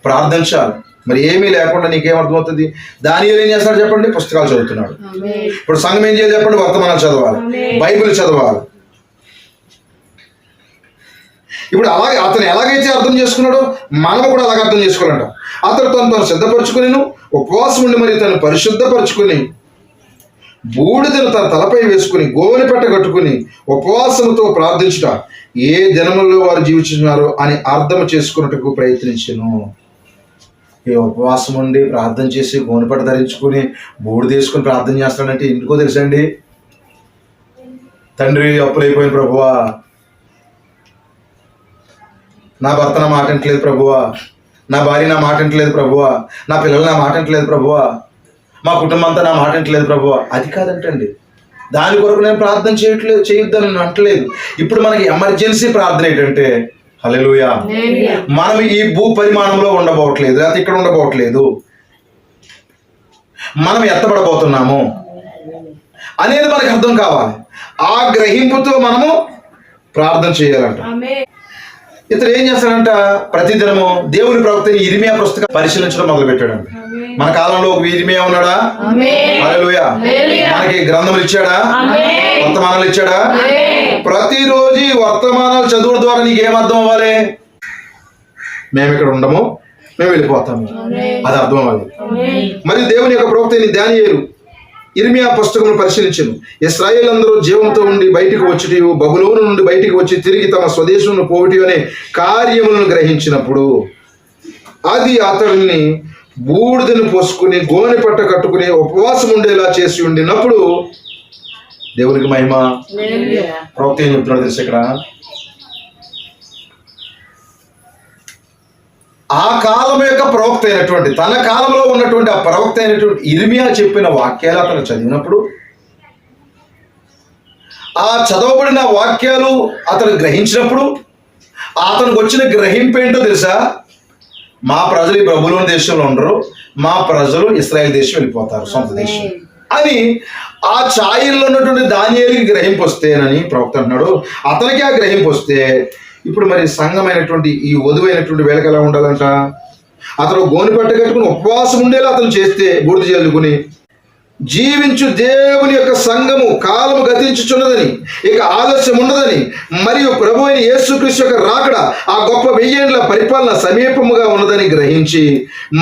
ప్రార్థించాలి. మరి ఏమీ లేకుండా నీకేం అర్థమవుతుంది? దానియేలు ఏం చేస్తాడు చెప్పండి? పుస్తకాలు చదువుతున్నాడు. ఇప్పుడు సంఘం ఏం చేయాలి చెప్పండి? వర్తమానాలు చదవాలి, బైబిల్ చదవాలి. ఇప్పుడు అలాగే అతను ఎలాగైతే అర్థం చేసుకున్నాడో మనము కూడా అలాగే అర్థం చేసుకోవాలంట. అతను తను సిద్ధపరచుకుని ఉపవాసం ఉండి మరి తను పరిశుద్ధపరచుకుని బూడిదను తన తలపై వేసుకుని గోనె పెట్ట కట్టుకుని ఉపవాసముతో ప్రార్థించుట ఏ జనములలో వారు జీవించున్నారో అని అర్థం చేసుకున్నట్టుకు ప్రయత్నించను. ఈ ఉపవాసం ఉండి ప్రార్థన చేసి గోనెపట్ట ధరించుకుని బూడిద తీసుకుని ప్రార్థన చేస్తాడంటే ఎందుకో తెలుసండి? తండ్రి అప్పులైపోయిన ప్రభువా, నా భర్త నా మాట అంటలేదు ప్రభువా, నా భార్య నా మాట అంటలేదు ప్రభువా, నా పిల్లలు నా మాట అంటలేదు ప్రభువా, మా కుటుంబం అంతా నా మాట అంటలేదు ప్రభువా. అది కాదంటండి. దాని కొరకు నేను ప్రార్థన చేయొద్దని నేను అంటలేదు. ఇప్పుడు మనకి ఎమర్జెన్సీ ప్రార్థన ఏంటంటే హల్లెలూయా, మనం ఈ భూ పరిమాణంలో ఉండబోవట్లేదు, లేకపోతే ఇక్కడ ఉండబోవట్లేదు, మనం ఎత్తబడబోతున్నాము అనేది మనకు అర్థం కావాలి. ఆ గ్రహింపుతో మనము ప్రార్థన చేయాలంట. ఇతను ఏం చేస్తాడంట? ప్రతిదినము దేవుని ప్రవక్త యిర్మీయా పుస్తకం పరిశీలించడం మొదలు పెట్టాడంట. మన కాలంలో ఒక యిర్మీయా ఉన్నాడా? హల్లెలూయా. మనకి గ్రంథములు ఇచ్చాడా? వర్తమానాలు ఇచ్చాడా? ప్రతిరోజు వర్తమానాలు చదువు ద్వారా నీకేం అర్థం అవ్వాలి? మేము ఇక్కడ ఉండము, మేము వెళ్ళిపోతాము, అది అర్థం అవ్వాలి. మరి దేవుని యొక్క ప్రవక్త దానియేలు యిర్మీయా పుస్తకమును పరిశీలించను. ఇశ్రాయేలు అందరూ జీవంతో ఉండి బయటికి వచ్చి బబులోను నుండి బయటికి వచ్చి తిరిగి తమ స్వదేశంలో పోవటి అనే కార్యములను గ్రహించినప్పుడు అది అతడిని బూడిదను పోసుకుని గోనె పట్ట కట్టుకుని ఉపవాసం ఉండేలా చేసి ఉండినప్పుడు దేవునికి మహిమ. ప్రవక్త ఏం చెప్తున్నాడు తెలుసు? ఇక్కడ ఆ కాలం యొక్క ప్రవక్త అయినటువంటి, తన కాలంలో ఉన్నటువంటి ఆ ప్రవక్త అయినటువంటి యిర్మీయా చెప్పిన వాక్యాలు అతను చదివినప్పుడు, ఆ చదవబడిన వాక్యాలు అతను గ్రహించినప్పుడు అతనికి వచ్చిన గ్రహింపు ఏంటో తెలుసా? మా ప్రజలు ఈ బబులోను దేశంలో ఉండరు, మా ప్రజలు ఇశ్రాయేలు దేశం వెళ్ళిపోతారు, సొంత దేశం అని ఆ ఛాయల్లో ఉన్నటువంటి దానియేలుకి గ్రహింపు వస్తేనని ప్రవక్త అంటున్నాడు. అతనికి ఆ గ్రహింపు వస్తే ఇప్పుడు మరి సంఘమైనటువంటి ఈ వధువైనటువంటి వేళకి ఎలా ఉండాలంట? అతను గోని పట్ట కట్టుకుని ఉపవాసం ఉండేలా అతను చేస్తే బూడిద చల్లుకుని జీవించు దేవుని యొక్క సంఘము కాలము గతించుచున్నదని, ఇక ఆలస్యం ఉండదని, మరియు ప్రభు అయిన యేసుక్రీస్తు యొక్క రాకడ ఆ గొప్ప 1000 ఏళ్ల పరిపాలన సమీపముగా ఉన్నదని గ్రహించి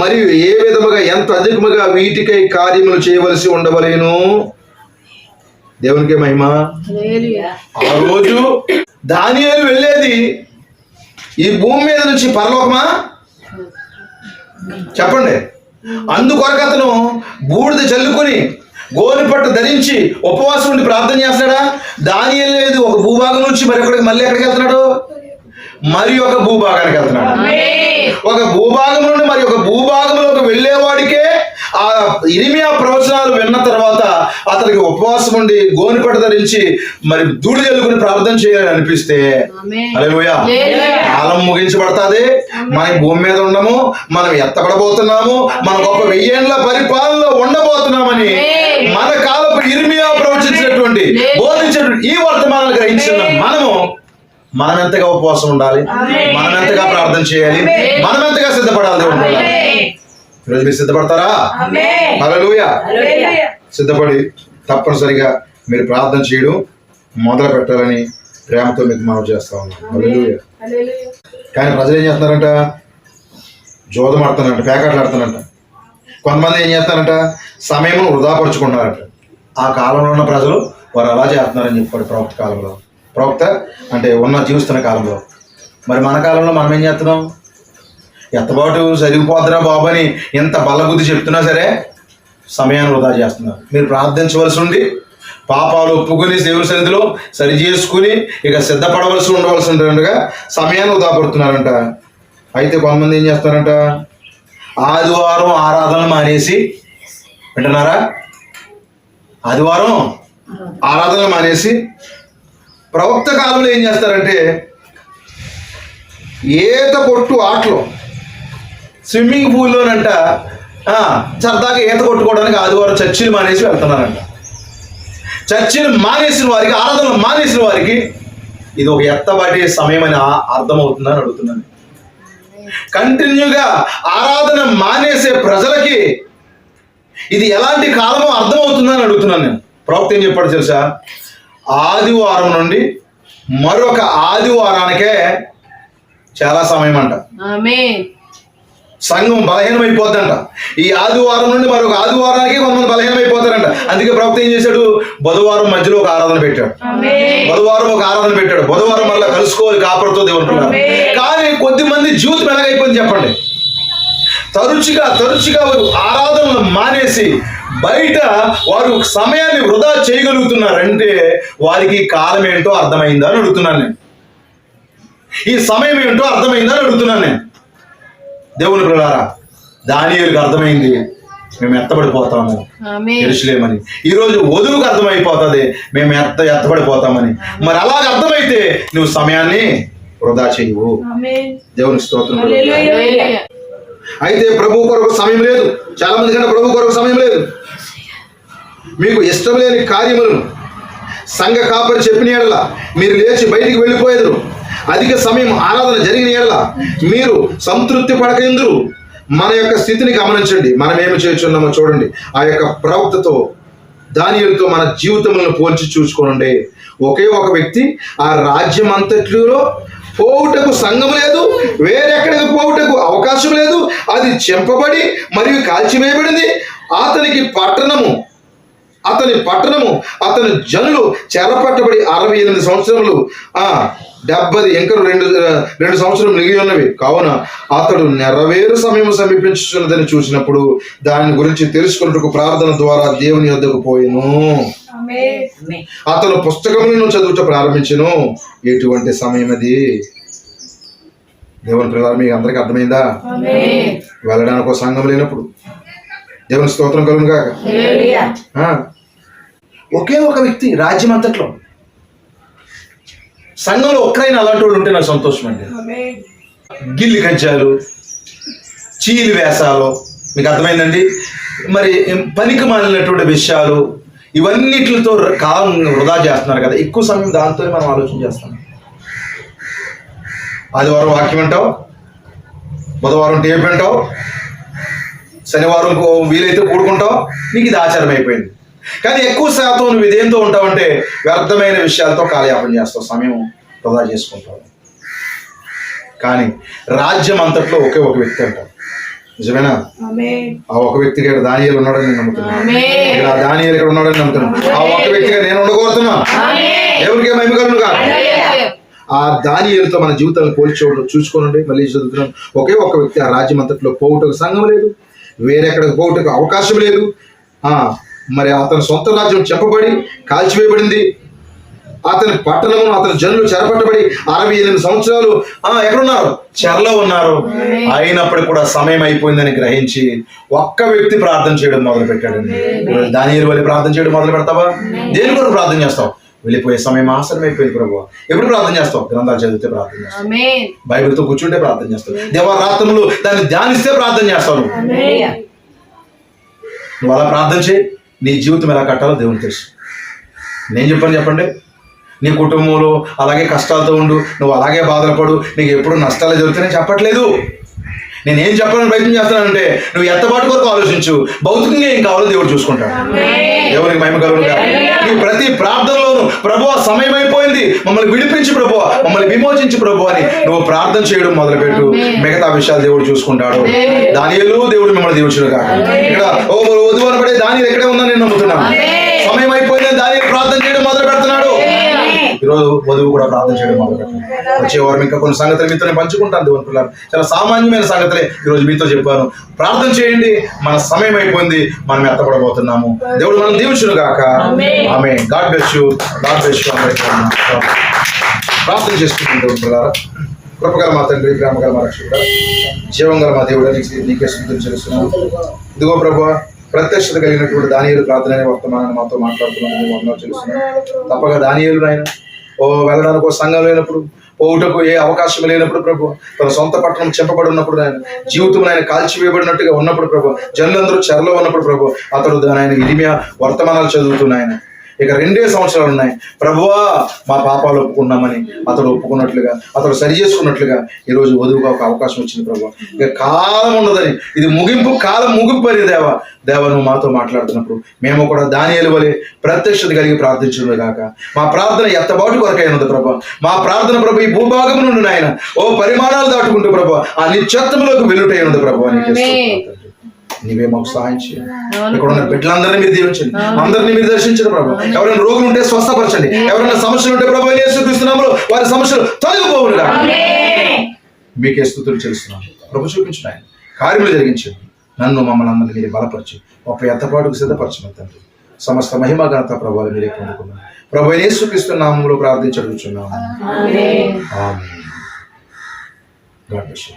మరియు ఏ విధముగా ఎంత అధికముగా వీటికై కార్యములు చేయవలసి ఉండవలేను. దేవునికి మహిమ. ఆ రోజు దానియేలు వెళ్ళేది ఈ భూమి మీద నుంచి పరలోకమా? చెప్పండి. అందుకొరకు అతను బూడిద చల్లుకొని గోనె పట్టు ధరించి ఉపవాసం ఉండి ప్రార్థన చేస్తాడా? దానియేలు లేదు, ఒక భూభాగం నుంచి మళ్ళీ ఎక్కడికి వెళ్తున్నాడు? మరి ఒక భూభాగానికి వెళ్తున్నాడు. ఒక భూభాగం నుండి మరి ఒక భూభాగంలోకి వెళ్ళేవాడికే ఆ యిర్మీయా ప్రవచనాలు విన్న తర్వాత అతనికి ఉపవాసం ఉండి గోనె పట్టు ధరించి మరి ధూళి చల్లుకుని ప్రార్థన చేయాలని అనిపిస్తే హల్లెలూయా, కాలం ముగించబడతాది. మనం భూమి మీద ఉండము, మనం ఎత్తబడబోతున్నాము, మన గొప్ప 1000 ఏళ్ల పరిపాలనలో ఉండబోతున్నామని మన కాలపు యిర్మీయా ప్రవచించినటువంటి బోధించినటువంటి ఈ వర్తమానాలు గ్రహించిన మనం ఎంతగా ఉపవాసం ఉండాలి, మనం ఎంతగా ప్రార్థన చేయాలి, మనం ఎంతగా సిద్ధపడాలి. ఈరోజు మీరు సిద్ధపడతారా? హల్లెలూయా. సిద్ధపడి తప్పనిసరిగా మీరు ప్రార్థన చేయడం మొదలు పెట్టాలని ప్రేమతో మీకు మనం చేస్తా ఉన్నాం. హల్లెలూయా. కానీ ప్రజలు ఏం చేస్తున్నారంట? జోదం ఆడుతున్నారంట, పేకాట్లు ఆడుతున్నారంట. కొంతమంది ఏం చేస్తారంట? సమయం వృధాపరుచుకుంటున్నారంట. ఆ కాలంలో ఉన్న ప్రజలు వారు అలా చేస్తున్నారని చెప్పాడు ప్రవక్త కాలంలో. ప్రవక్త అంటే జీవిస్తున్న కాలంలో మరి మన కాలంలో మనం ఏం చేస్తున్నాం? ఎత్తబాటు జరిగిపోద్దురా బాబు అని ఎంత బల్లబుద్ధి చెప్తున్నా సరే సమయాన్ని వృధా చేస్తున్నారు. మీరు ప్రార్థించవలసి ఉండి పాపాలు ఒప్పుకొని దేవుని సన్నిధిలో సరి చేసుకుని ఇక సిద్ధపడవలసి ఉండవలసిందిగా సమయాన్ని వృధా పడుతున్నారంట. అయితే కొంతమంది ఏం చేస్తారంట, ఆదివారం ఆరాధనలు మానేసి, వింటున్నారా, ఆదివారం ఆరాధనలు మానేసి ప్రవక్త కాలంలో ఏం చేస్తారంటే ఈత కొట్టు ఆటలు, స్విమ్మింగ్ పూల్లోనంట సరదాగా ఈత కొట్టుకోవడానికి ఆదివారం చర్చిలు మానేసి వెళ్తున్నారంట. చర్చిలు మానేసిన వారికి, ఆరాధనలు మానేసిన వారికి ఇది ఒక ఎత్తబాటే సమయం అని అర్థమవుతుందని అడుగుతున్నాను. కంటిన్యూగా ఆరాధన మానేసే ప్రజలకి ఇది ఎలాంటి కాలమో అర్థమవుతుందని అడుగుతున్నాను నేను. ప్రవక్త ఏం చెప్పాడు తెలుసా? ఆదివారం నుండి మరొక ఆదివారానికే చాలా సమయం అంట. సంఘం బలహీనమైపోద్దంట. ఈ ఆదివారం నుండి మరొక ఆదివారానికి కొంతమంది బలహీనమైపోతారంట. అందుకే ప్రవక్త ఏం చేశాడు? బుధవారం మధ్యలో ఒక ఆరాధన పెట్టాడు. బుధవారం మళ్ళీ కలుసుకోవాలి కాపరితో దేవుడు. కానీ కొద్దిమంది జీవితం ఎలాగైపోయింది చెప్పండి? తరచుగా వారు ఆరాధనలు మానేసి బయట వారు సమయాన్ని వృధా చేయగలుగుతున్నారంటే వారికి కాలం ఏంటో అర్థమైందా అని అడుగుతున్నాను నేను. ఈ సమయం ఏంటో అర్థమైందా అని అడుగుతున్నాను నేను. దేవుని పిల్లారా, దానియేలుకు అర్థమైంది మేము ఎత్తబడిపోతాము యెరూషలేమని. ఈరోజు వధువుకు అర్థమైపోతుంది మేము ఎత్తబడిపోతామని. మరి అలాగ అర్థమైతే నువ్వు సమయాన్ని వృధా చేయవు. దేవునికి స్తోత్రం. అయితే ప్రభు కొరకు సమయం లేదు. చాలా మంది కన్నా ప్రభు కొరకు సమయం లేదు. మీకు ఇష్టం లేని కార్యములను సంఘ కాపరి చెప్పిన యెడల మీరు లేచి బయటికి వెళ్ళిపోయేదురు. అధిక సమయం ఆరాధన జరిగిన యెడల మీరు సంతృప్తి పడకెందురు. మన యొక్క స్థితిని గమనించండి. మనం ఏమి చేస్తున్నామో చూడండి. ఆ యొక్క ప్రవక్తతో దానియేలుతో మన జీవితములను పోల్చి చూసుకోనండి. ఒకే ఒక వ్యక్తి ఆ రాజ్యం అంతటిలో పోవుటకు సంఘం లేదు, వేరెక్కడికి పోవుటకు అవకాశం లేదు. అది చెంపబడి మరియు కాల్చివేయబడింది. అతని పట్టణము అతని జనులు చెరపట్టబడి 68 సంవత్సరములు 70 ఇంకా 2 సంవత్సరం మిగిలి ఉన్నవి. కావున అతడు నెరవేరు సమయం సమీపించున్నదని చూసినప్పుడు దాని గురించి తెలుసుకున్నట్టుకు ప్రార్థన ద్వారా దేవుని యొద్దకు పోయెను. అతను పుస్తకములను చదువుట ప్రారంభించెను. ఎటువంటి సమయం అది? దేవుని పిల్లలు, మీకు అందరికీ అర్థమైందా? వెళ్ళడానికి ఒక సంఘం లేనప్పుడు దేవుని స్తోత్రం కలుగును గాక. ఒకే ఒక వ్యక్తి రాజ్యం అంతట్లో, సంఘంలో ఒక్కరైనా అలాంటి వాళ్ళు ఉంటే నాకు సంతోషం అండి. గిల్లి కంచాలు, చీలి వేషాలు, మీకు అర్థమైందండి. మరి పనికి మాలినటువంటి విషయాలు, ఇవన్నిటితో కాలం వృధా చేస్తున్నారు కదా. ఎక్కువ సమయం దాంతో మనం ఆలోచన చేస్తాం. ఆదివారం వాక్యం అంటావు, బుధవారం టేప్ అంటావు, శనివారం వీలైతే కూడుకుంటావు. నీకు ఇది ఆచారం అయిపోయింది. కానీ ఎక్కువ శాతం నువ్వు ఇదేంతో ఉంటావంటే వ్యర్థమైన విషయాలతో కాలయాపన చేస్తావు, సమయం వృధా చేసుకుంటావు. కానీ రాజ్యం అంతట్లో ఒకే ఒక వ్యక్తి అంటావు. నిజమేనా? ఆ ఒక వ్యక్తిగా ఇక్కడ దానియేలు ఉన్నాడని నేను నమ్ముతున్నాను. ఇక్కడ దానియేలు ఇక్కడ ఉన్నాడని నమ్ముతున్నాను. ఆ ఒక వ్యక్తిగా నేను ఉండగోరుతున్నా. ఎవరికే మహిమ కలుగును గాక. ఆ దానియేలుతో మన జీవితాలను పోల్చి చూసుకోనండి. మళ్ళీ చదువుతున్నాను. ఒకే ఒక వ్యక్తి ఆ రాజ్యం అంతట్లో పోవుటకు సంఘం లేదు, వేరెక్కడికి పోవుటకు అవకాశం లేదు. మరి అతని సొంత రాజ్యం చెప్పబడి కాల్చివేయబడింది. అతని పట్టణము అతని జనులు చెరపట్టబడి 68 సంవత్సరాలు ఎక్కడున్నారు? చెరలో ఉన్నారు. అయినప్పటికీ కూడా సమయం అయిపోయిందని గ్రహించి ఒక్క వ్యక్తి ప్రార్థన చేయడం మొదలు పెట్టాడండి. దానియేలు వల్ల ప్రార్థన చేయడం మొదలు పెడతావా? దేని కొరకు ప్రార్థన చేస్తావు? వెళ్ళిపోయే సమయం ఆసనం అయిపోయింది ప్రభు. ఎప్పుడు ప్రార్థన చేస్తావు? గ్రంథాలు చదివితే ప్రార్థన చేస్తావు, బైబిల్తో కూర్చుంటే ప్రార్థన చేస్తావు, దేవరాత్రములు దాన్ని ధ్యానిస్తే ప్రార్థన చేస్తావు. నువ్వు అలా ప్రార్థన చేయి. నీ జీవితం ఎలా కట్టాలో దేవునికి తెలుసు. నేను చెప్పండి. నీ కుటుంబంలో అలాగే కష్టాలతో ఉండు, నువ్వు అలాగే బాధపడు, నీకు ఎప్పుడు నష్టాలు జరుగుతాయని చెప్పట్లేదు. నేనేం చెప్పాలని ప్రయత్నం చేస్తున్నానంటే నువ్వు ఎత్తబాటు కొరకు ఆలోచించు. భౌతికంగా ఏం కావాలో దేవుడు చూసుకుంటాడు. దేవునికి మహిమ కలుగును గాక. నీ ప్రతి ప్రార్థనలోను ప్రభువా సమయం అయిపోయింది, మమ్మల్ని విడిపించి ప్రభువా, మమ్మల్ని విమోచించి ప్రభు అని నువ్వు ప్రార్థన చేయడం మొదలుపెట్టు. మిగతా విషయాలు దేవుడు చూసుకుంటాడు. దానియేలు దేవుడు మిమ్మల్ని దీవించును గాక. ఇక్కడ వధువన పడే దానియేలు ఎక్కడే ఉందని నేను నమ్ముతున్నాను. సమయం అయిపోయిందని దానియేలు ప్రార్థన చేయడం మొదలు పెడుతున్నాడు. ఈరోజు వధువు కూడా ప్రార్థన చేయడం మొదలుపెట్టాను. వచ్చే వారం ఇంకా కొన్ని సంగతులు మీతో పంచుకుంటాను. దేవుని పిల్లలు, చాలా సామాన్యమైన సంగతులే ఈరోజు మీతో చెప్పాను. ప్రార్థన చేయండి. మన సమయం అయిపోయింది, మనం ఎత్తపడబోతున్నాము. దేవుడు మనం దీవించును గాక. ఆమేన్. God bless you. God bless you. ప్రార్థన చేసుకుంటాం. దేవుని పిల్లలారా, కృపగల మా తండ్రి, ప్రేమగల మా రక్షకుడా, జీవంగల మా దేవుడా, నీకే స్తుతులు చెల్లిస్తున్నాను. ఇదిగో ప్రభువా, ప్రత్యక్షత కలిగినటువంటి దానియేలు ప్రార్థన అనే వర్తమానాన్ని మాతో మాట్లాడుతున్నాను. వందనాలు చెల్లిస్తున్నాను. తప్పగా దానియేలు నాయన వెళ్ళడానికి ఒక సంఘం లేనప్పుడు, పోవుటకు ఏ అవకాశం లేనప్పుడు ప్రభు, తన సొంత పట్టణం చెప్పబడి ఉన్నప్పుడు, ఆయన జీవితం ఆయన కాల్చివేయబడినట్టుగా ఉన్నప్పుడు ప్రభు, జనులందరూ చెరలో ఉన్నప్పుడు ప్రభు, అతడు ఆయన ఇరిమియా వర్తమానాలు చదువుతున్నాయన. ఇక 2 సంవత్సరాలు ఉన్నాయి. ప్రభువా, మా పాపాలు ఒప్పుకున్నామని అతడు ఒప్పుకున్నట్లుగా, అతడు సరి చేసుకున్నట్లుగా ఈరోజు వధువుగా ఒక అవకాశం వచ్చింది ప్రభు. ఇక కాలం ఉండదని, ఇది ముగింపు, కాలం ముగింపు అని దేవ నువ్వు మాతో మాట్లాడుతున్నప్పుడు మేము కూడా దానియేలు వలె ప్రత్యక్షత కలిగి ప్రార్థించును గాక. మా ప్రార్థన ఎత్తబాటు కొరకై ఉన్నది ప్రభు. మా ప్రార్థన ప్రభు ఈ భూభాగం నుండి నాయన పరిమాణాలు దాటుకుంటూ ప్రభు ఆ నిత్యత్వంలోకి వెలుటై ఉన్నది ప్రభు. నీవే మాకు సహాయం చేయండి. ఇక్కడ ఉన్న బిడ్డలందరినీ మీరు దీవించండి. అందరినీ మీరు దర్శించండి ప్రభు. ఎవరైనా రోగులు ఉంటే స్వస్థపరచండి. ఎవరైనా సమస్యలు ఉంటే ప్రభు యేసుక్రీస్తునామములో వారి సమస్యలు తొలగిపోవునుగా. మీకే స్తుతులు చెల్లిస్తున్నాను ప్రభు. చూపించండి, ఆయన కార్యములు జరిగించండి. నన్ను మమ్మల్ని అందరినీ మీరు బలపరిచి ఒక ఎత్తపాటుకు సిద్ధపరచమని తండ్రి. సమస్త మహిమ ఘనత ప్రభువులు మీరే పొందుకున్నాను. ప్రభు యేసుక్రీస్తునామములో ప్రార్థించి అడుగుచున్నాము. ఆమేన్. God bless you.